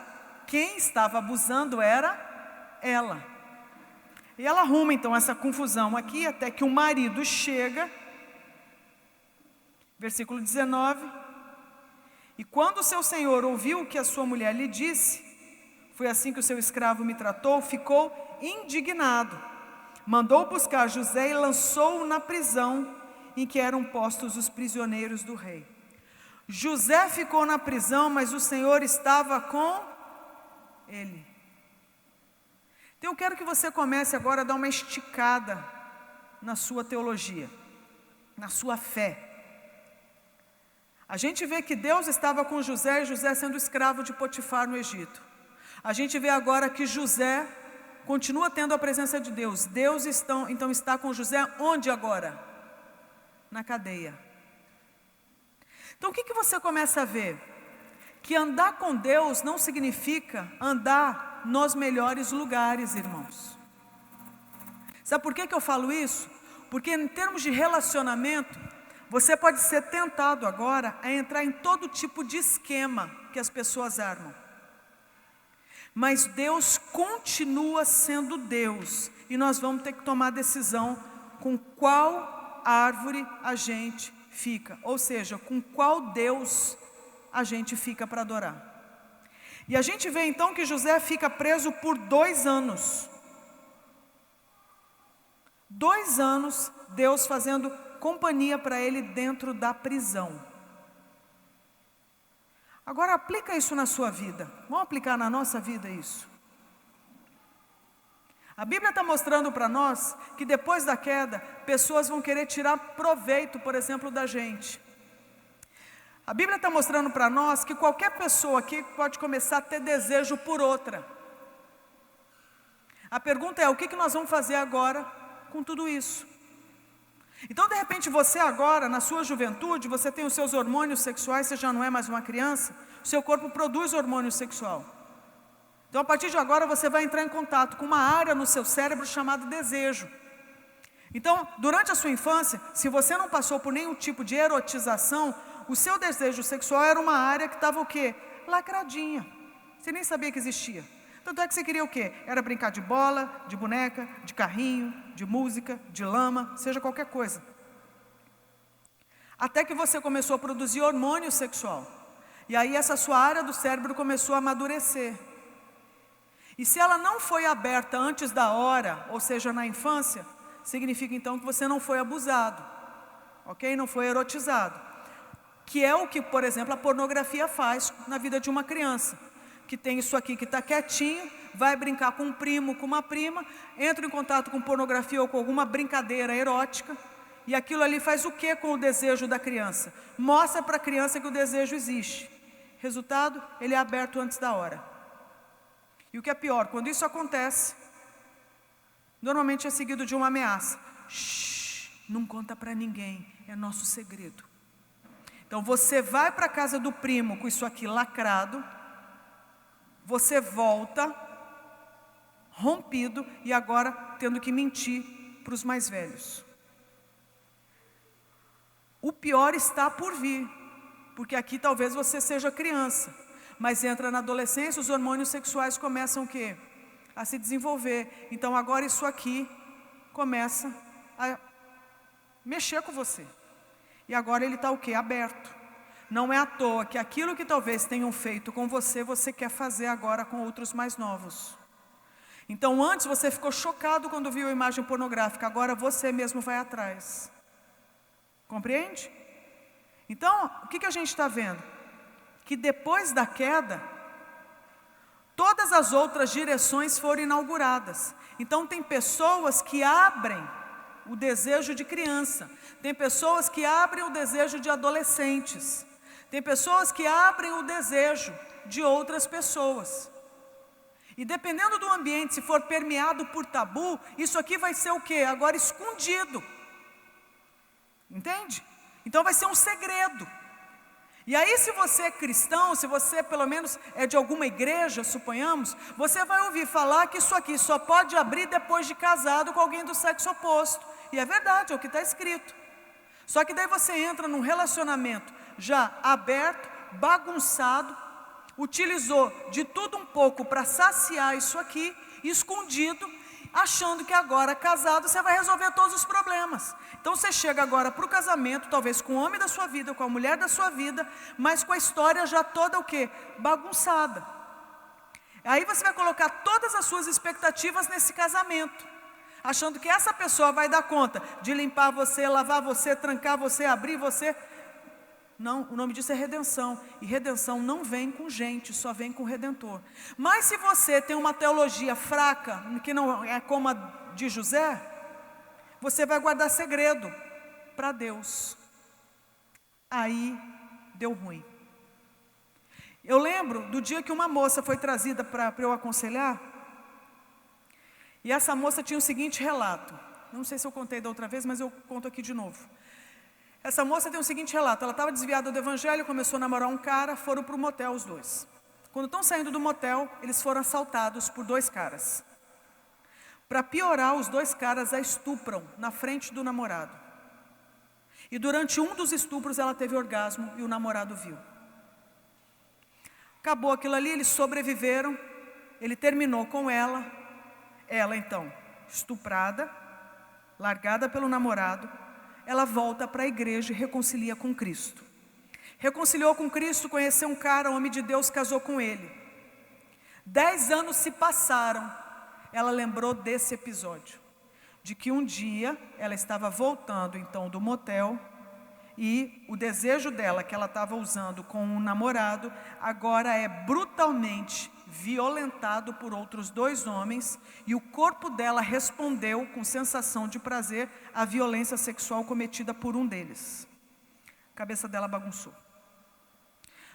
A: quem estava abusando era ela. E ela arruma então essa confusão aqui, até que o marido chega, versículo 19, e quando o seu senhor ouviu o que a sua mulher lhe disse, foi assim que o seu escravo me tratou, ficou indignado, mandou buscar José e lançou-o na prisão em que eram postos os prisioneiros do rei. José ficou na prisão, mas o Senhor estava com ele. Então eu quero que você comece agora a dar uma esticada na sua teologia, na sua fé. A gente vê que Deus estava com José, e José sendo escravo de Potifar no Egito. A gente vê agora que José continua tendo a presença de Deus. Deus então está com José onde agora? Na cadeia. Então o que você começa a ver? Que andar com Deus não significa andar nos melhores lugares, irmãos. Sabe por que eu falo isso? Porque em termos de relacionamento, você pode ser tentado agora a entrar em todo tipo de esquema que as pessoas armam. Mas Deus continua sendo Deus, e nós vamos ter que tomar decisão com qual árvore a gente fica, ou seja, com qual Deus a gente fica para adorar. E a gente vê então que José fica preso por 2 anos. 2 anos, Deus fazendo companhia para ele dentro da prisão. Agora aplica isso na sua vida. Vamos aplicar na nossa vida isso. A Bíblia está mostrando para nós que depois da queda, pessoas vão querer tirar proveito, por exemplo, da gente. A Bíblia está mostrando para nós que qualquer pessoa aqui pode começar a ter desejo por outra. A pergunta é: o que nós vamos fazer agora com tudo isso? Então de repente você agora, na sua juventude, você tem os seus hormônios sexuais, você já não é mais uma criança, o seu corpo produz hormônio sexual. Então a partir de agora você vai entrar em contato com uma área no seu cérebro chamada desejo. Então, durante a sua infância, se você não passou por nenhum tipo de erotização, o seu desejo sexual era uma área que estava o quê? Lacradinha. Você nem sabia que existia. Tanto é que você queria o quê? Era brincar de bola, de boneca, de carrinho, de música, de lama, seja qualquer coisa. Até que você começou a produzir hormônio sexual. E aí essa sua área do cérebro começou a amadurecer. E se ela não foi aberta antes da hora, ou seja, na infância, significa então que você não foi abusado, ok? Não foi erotizado. Que é o que, por exemplo, a pornografia faz na vida de uma criança. Que tem isso aqui que está quietinho, vai brincar com um primo, com uma prima, entra em contato com pornografia ou com alguma brincadeira erótica, e aquilo ali faz o que com o desejo da criança? Mostra para a criança que o desejo existe. Resultado, ele é aberto antes da hora. E o que é pior, quando isso acontece, normalmente é seguido de uma ameaça. Shhh, não conta para ninguém, é nosso segredo. Então você vai para a casa do primo com isso aqui lacrado, você volta rompido e agora tendo que mentir para os mais velhos. O pior está por vir, porque aqui talvez você seja criança, mas entra na adolescência, os hormônios sexuais começam o quê? A se desenvolver. Então agora isso aqui começa a mexer com você. E agora ele está o quê? Aberto. Não é à toa que aquilo que talvez tenham feito com você, você quer fazer agora com outros mais novos. Então antes você ficou chocado quando viu a imagem pornográfica, agora você mesmo vai atrás. Compreende? Então, o que a gente está vendo? Que depois da queda, todas as outras direções foram inauguradas. Então tem pessoas que abrem o desejo de criança, tem pessoas que abrem o desejo de adolescentes, tem pessoas que abrem o desejo de outras pessoas. E dependendo do ambiente, se for permeado por tabu, isso aqui vai ser o quê? Agora escondido. Entende? Então vai ser um segredo. E aí se você é cristão, se você pelo menos é de alguma igreja, suponhamos, você vai ouvir falar que isso aqui só pode abrir depois de casado com alguém do sexo oposto. E é verdade, é o que está escrito. Só que daí você entra num relacionamento já aberto, bagunçado, utilizou de tudo um pouco para saciar isso aqui, escondido, achando que agora casado você vai resolver todos os problemas. Então você chega agora para o casamento, talvez com o homem da sua vida, com a mulher da sua vida, mas com a história já toda o quê? Bagunçada. Aí você vai colocar todas as suas expectativas nesse casamento, achando que essa pessoa vai dar conta de limpar você, lavar você, trancar você, abrir você. Não, o nome disso é redenção. E redenção não vem com gente, só vem com o Redentor. Mas se você tem uma teologia fraca, que não é como a de José, você vai guardar segredo para Deus. Aí deu ruim. Eu lembro do dia que uma moça foi trazida para eu aconselhar, e essa moça tinha o seguinte relato. Não sei se eu contei da outra vez, mas eu conto aqui de novo. Essa moça tem o seguinte relato, ela estava desviada do evangelho, começou a namorar um cara, foram para o motel os dois. Quando estão saindo do motel, eles foram assaltados por dois caras. Para piorar, os dois caras a estupram na frente do namorado. E durante um dos estupros ela teve orgasmo e o namorado viu. Acabou aquilo ali, eles sobreviveram, ele terminou com ela então, estuprada, largada pelo namorado, ela volta para a igreja e reconcilia com Cristo. Reconciliou com Cristo, conheceu um cara, um homem de Deus, casou com ele. 10 anos se passaram, ela lembrou desse episódio, de que um dia ela estava voltando então do motel, e o desejo dela, que ela estava usando com um namorado, agora é brutalmente violentado por outros dois homens, e o corpo dela respondeu com sensação de prazer à violência sexual cometida por um deles. A cabeça dela bagunçou.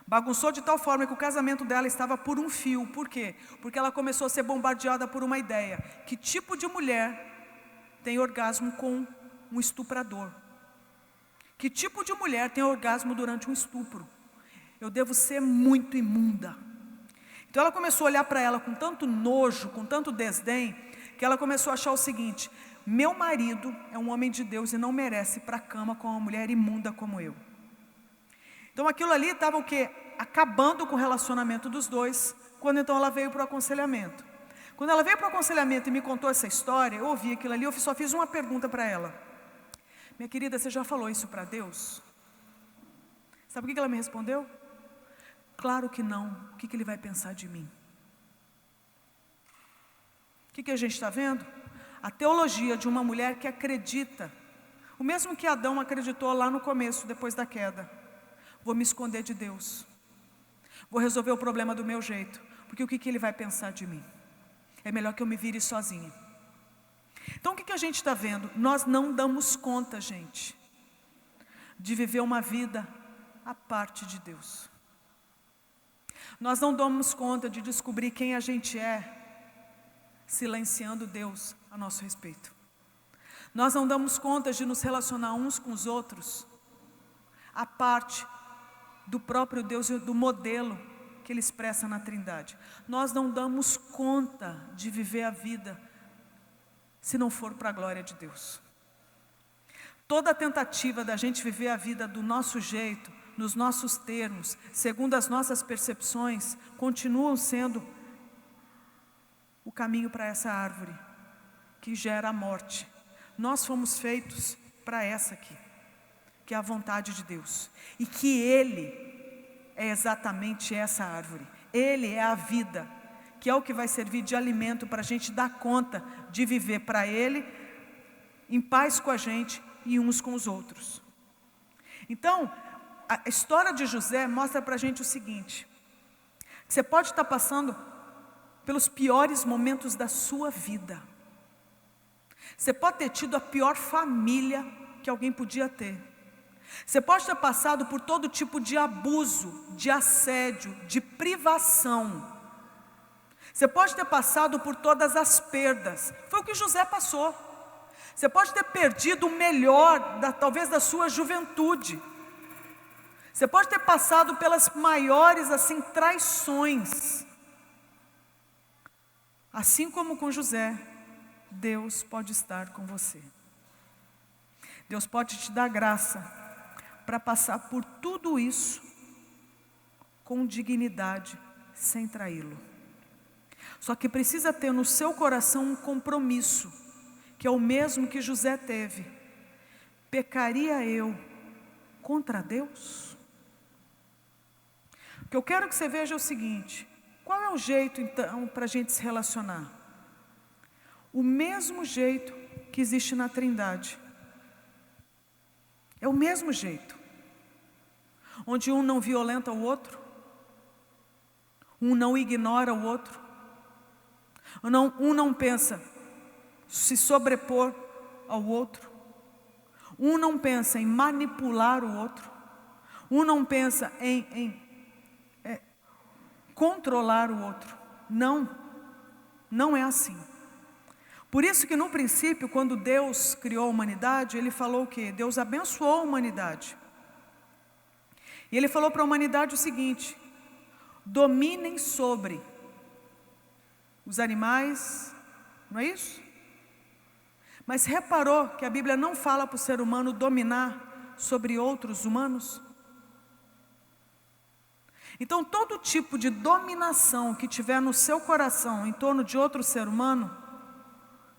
A: Bagunçou de tal forma que o casamento dela estava por um fio. Por quê? Porque ela começou a ser bombardeada por uma ideia. Que tipo de mulher tem orgasmo com um estuprador? Que tipo de mulher tem orgasmo durante um estupro? Eu devo ser muito imunda. Então ela começou a olhar para ela com tanto nojo, com tanto desdém, que ela começou a achar o seguinte: meu marido é um homem de Deus e não merece ir para a cama com uma mulher imunda como eu. Então aquilo ali estava o quê? Acabando com o relacionamento dos dois, quando então ela veio para o aconselhamento. Quando ela veio para o aconselhamento e me contou essa história, eu ouvi aquilo ali, eu só fiz uma pergunta para ela. Minha querida, você já falou isso para Deus? Sabe o que ela me respondeu? Claro que não, o que ele vai pensar de mim? O que a gente está vendo? A teologia de uma mulher que acredita, o mesmo que Adão acreditou lá no começo, depois da queda. Vou me esconder de Deus, vou resolver o problema do meu jeito, porque o que ele vai pensar de mim? É melhor que eu me vire sozinha. Então o que a gente está vendo? Nós não damos conta, gente, de viver uma vida à parte de Deus. Nós não damos conta de descobrir quem a gente é, silenciando Deus a nosso respeito. Nós não damos conta de nos relacionar uns com os outros, à parte do próprio Deus e do modelo que Ele expressa na Trindade. Nós não damos conta de viver a vida, se não for para a glória de Deus. Toda a tentativa da gente viver a vida do nosso jeito, nos nossos termos, segundo as nossas percepções, continuam sendo o caminho para essa árvore, que gera a morte. Nós fomos feitos para essa aqui, que é a vontade de Deus, e que Ele é exatamente essa árvore. Ele é a vida, que é o que vai servir de alimento para a gente dar conta de viver para Ele, em paz com a gente e uns com os outros. Então, a história de José mostra para a gente o seguinte: você pode estar passando pelos piores momentos da sua vida. Você pode ter tido a pior família que alguém podia ter. Você pode ter passado por todo tipo de abuso, de assédio, de privação. Você pode ter passado por todas as perdas. Foi o que José passou. Você pode ter perdido o melhor, talvez da sua juventude. Você pode ter passado pelas maiores traições. Assim como com José, Deus pode estar com você. Deus pode te dar graça para passar por tudo isso com dignidade, sem traí-lo. Só que precisa ter no seu coração um compromisso, que é o mesmo que José teve. Pecaria eu contra Deus? O que eu quero que você veja é o seguinte: qual é o jeito então para a gente se relacionar? O mesmo jeito que existe na Trindade. É o mesmo jeito. Onde um não violenta o outro, um não ignora o outro, um não pensa se sobrepor ao outro, um não pensa em manipular o outro, um não pensa em controlar o outro. Não é assim. Por isso que no princípio, quando Deus criou a humanidade, Ele falou o quê? Deus abençoou a humanidade. E Ele falou para a humanidade o seguinte: dominem sobre os animais, não é isso? Mas reparou que a Bíblia não fala para o ser humano dominar sobre outros humanos? Então todo tipo de dominação que tiver no seu coração em torno de outro ser humano,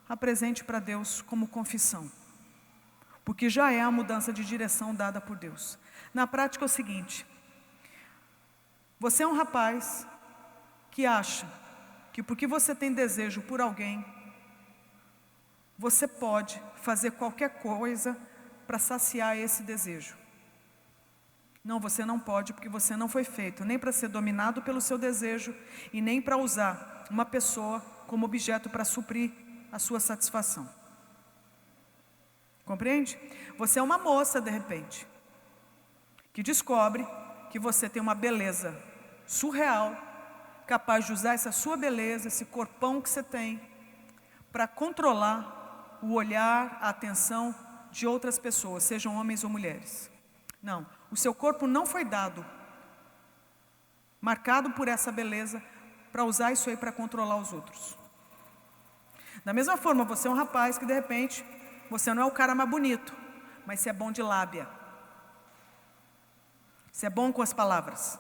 A: apresente para Deus como confissão, porque já é a mudança de direção dada por Deus. Na prática é o seguinte: você é um rapaz que acha que porque você tem desejo por alguém, você pode fazer qualquer coisa para saciar esse desejo. Não, você não pode, porque você não foi feito nem para ser dominado pelo seu desejo e nem para usar uma pessoa como objeto para suprir a sua satisfação. Compreende? Você é uma moça, de repente, que descobre que você tem uma beleza surreal, capaz de usar essa sua beleza, esse corpão que você tem, para controlar o olhar, a atenção de outras pessoas, sejam homens ou mulheres. Não, o seu corpo não foi dado, marcado por essa beleza, para usar isso aí para controlar os outros. Da mesma forma, você é um rapaz que de repente, você não é o cara mais bonito, mas você é bom de lábia. Você é bom com as palavras.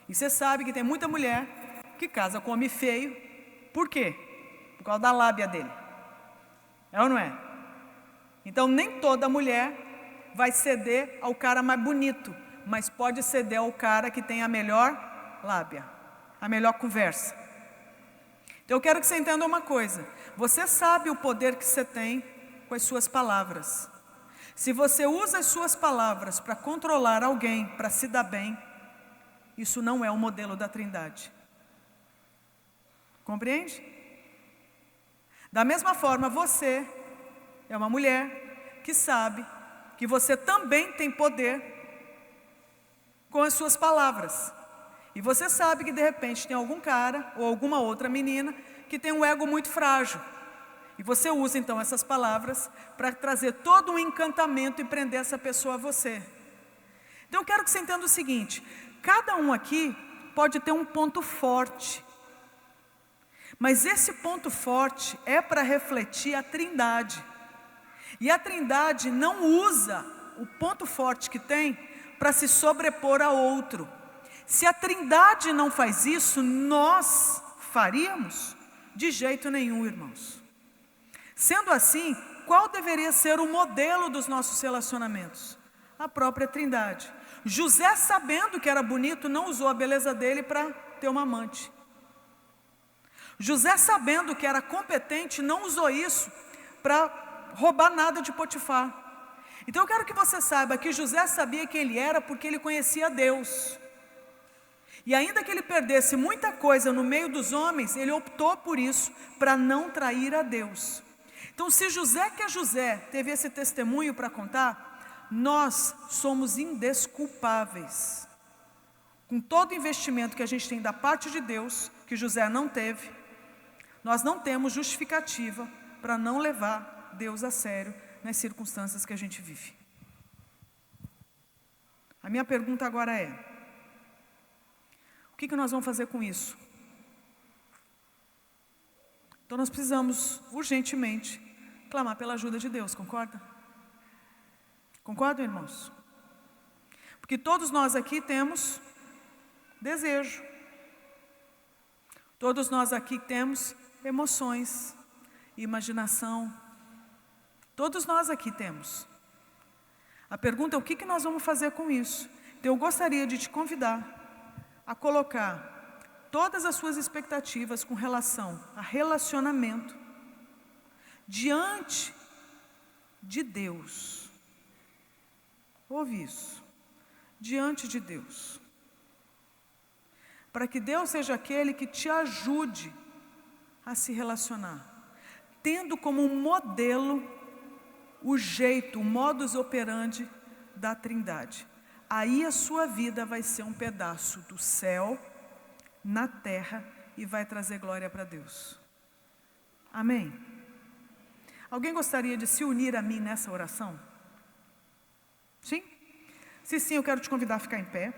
A: E você sabe que tem muita mulher que casa com homem feio. Por quê? Por causa da lábia dele. É ou não é? Então nem toda mulher vai ceder ao cara mais bonito, mas pode ceder ao cara que tem a melhor lábia, a melhor conversa. Então eu quero que você entenda uma coisa. Você sabe o poder que você tem com as suas palavras. Se você usa as suas palavras para controlar alguém, para se dar bem, isso não é o modelo da Trindade. Compreende? Da mesma forma, você é uma mulher que sabe que você também tem poder com as suas palavras. E você sabe que de repente tem algum cara ou alguma outra menina que tem um ego muito frágil. E você usa então essas palavras para trazer todo um encantamento e prender essa pessoa a você. Então eu quero que você entenda o seguinte: cada um aqui pode ter um ponto forte. Mas esse ponto forte é para refletir a Trindade. E a Trindade não usa o ponto forte que tem para se sobrepor a outro. Se a Trindade não faz isso, nós faríamos? De jeito nenhum, irmãos. Sendo assim, qual deveria ser o modelo dos nossos relacionamentos? A própria Trindade. José, sabendo que era bonito, não usou a beleza dele para ter uma amante. José, sabendo que era competente, não usou isso para roubar nada de Potifar. Então eu quero que você saiba que José sabia quem ele era porque ele conhecia Deus. E ainda que ele perdesse muita coisa no meio dos homens, ele optou por isso, para não trair a Deus. Então se José, que é José, teve esse testemunho para contar, nós somos indesculpáveis. Com todo o investimento que a gente tem da parte de Deus, que José não teve, nós não temos justificativa para não levar Deus a sério nas circunstâncias que a gente vive. A minha pergunta agora é: o que nós vamos fazer com isso? Então nós precisamos urgentemente clamar pela ajuda de Deus, concorda? Concordam, irmãos? Porque todos nós aqui temos desejo. Todos nós aqui temos emoções, imaginação. Todos nós aqui temos. A pergunta é: o que nós vamos fazer com isso? Então eu gostaria de te convidar a colocar todas as suas expectativas com relação a relacionamento diante de Deus. Ouve isso. Diante de Deus. Para que Deus seja aquele que te ajude a se relacionar, tendo como modelo o jeito, o modus operandi da Trindade. Aí a sua vida vai ser um pedaço do céu na terra e vai trazer glória para Deus. Amém? Alguém gostaria de se unir a mim nessa oração? Sim? Se sim, eu quero te convidar a ficar em pé.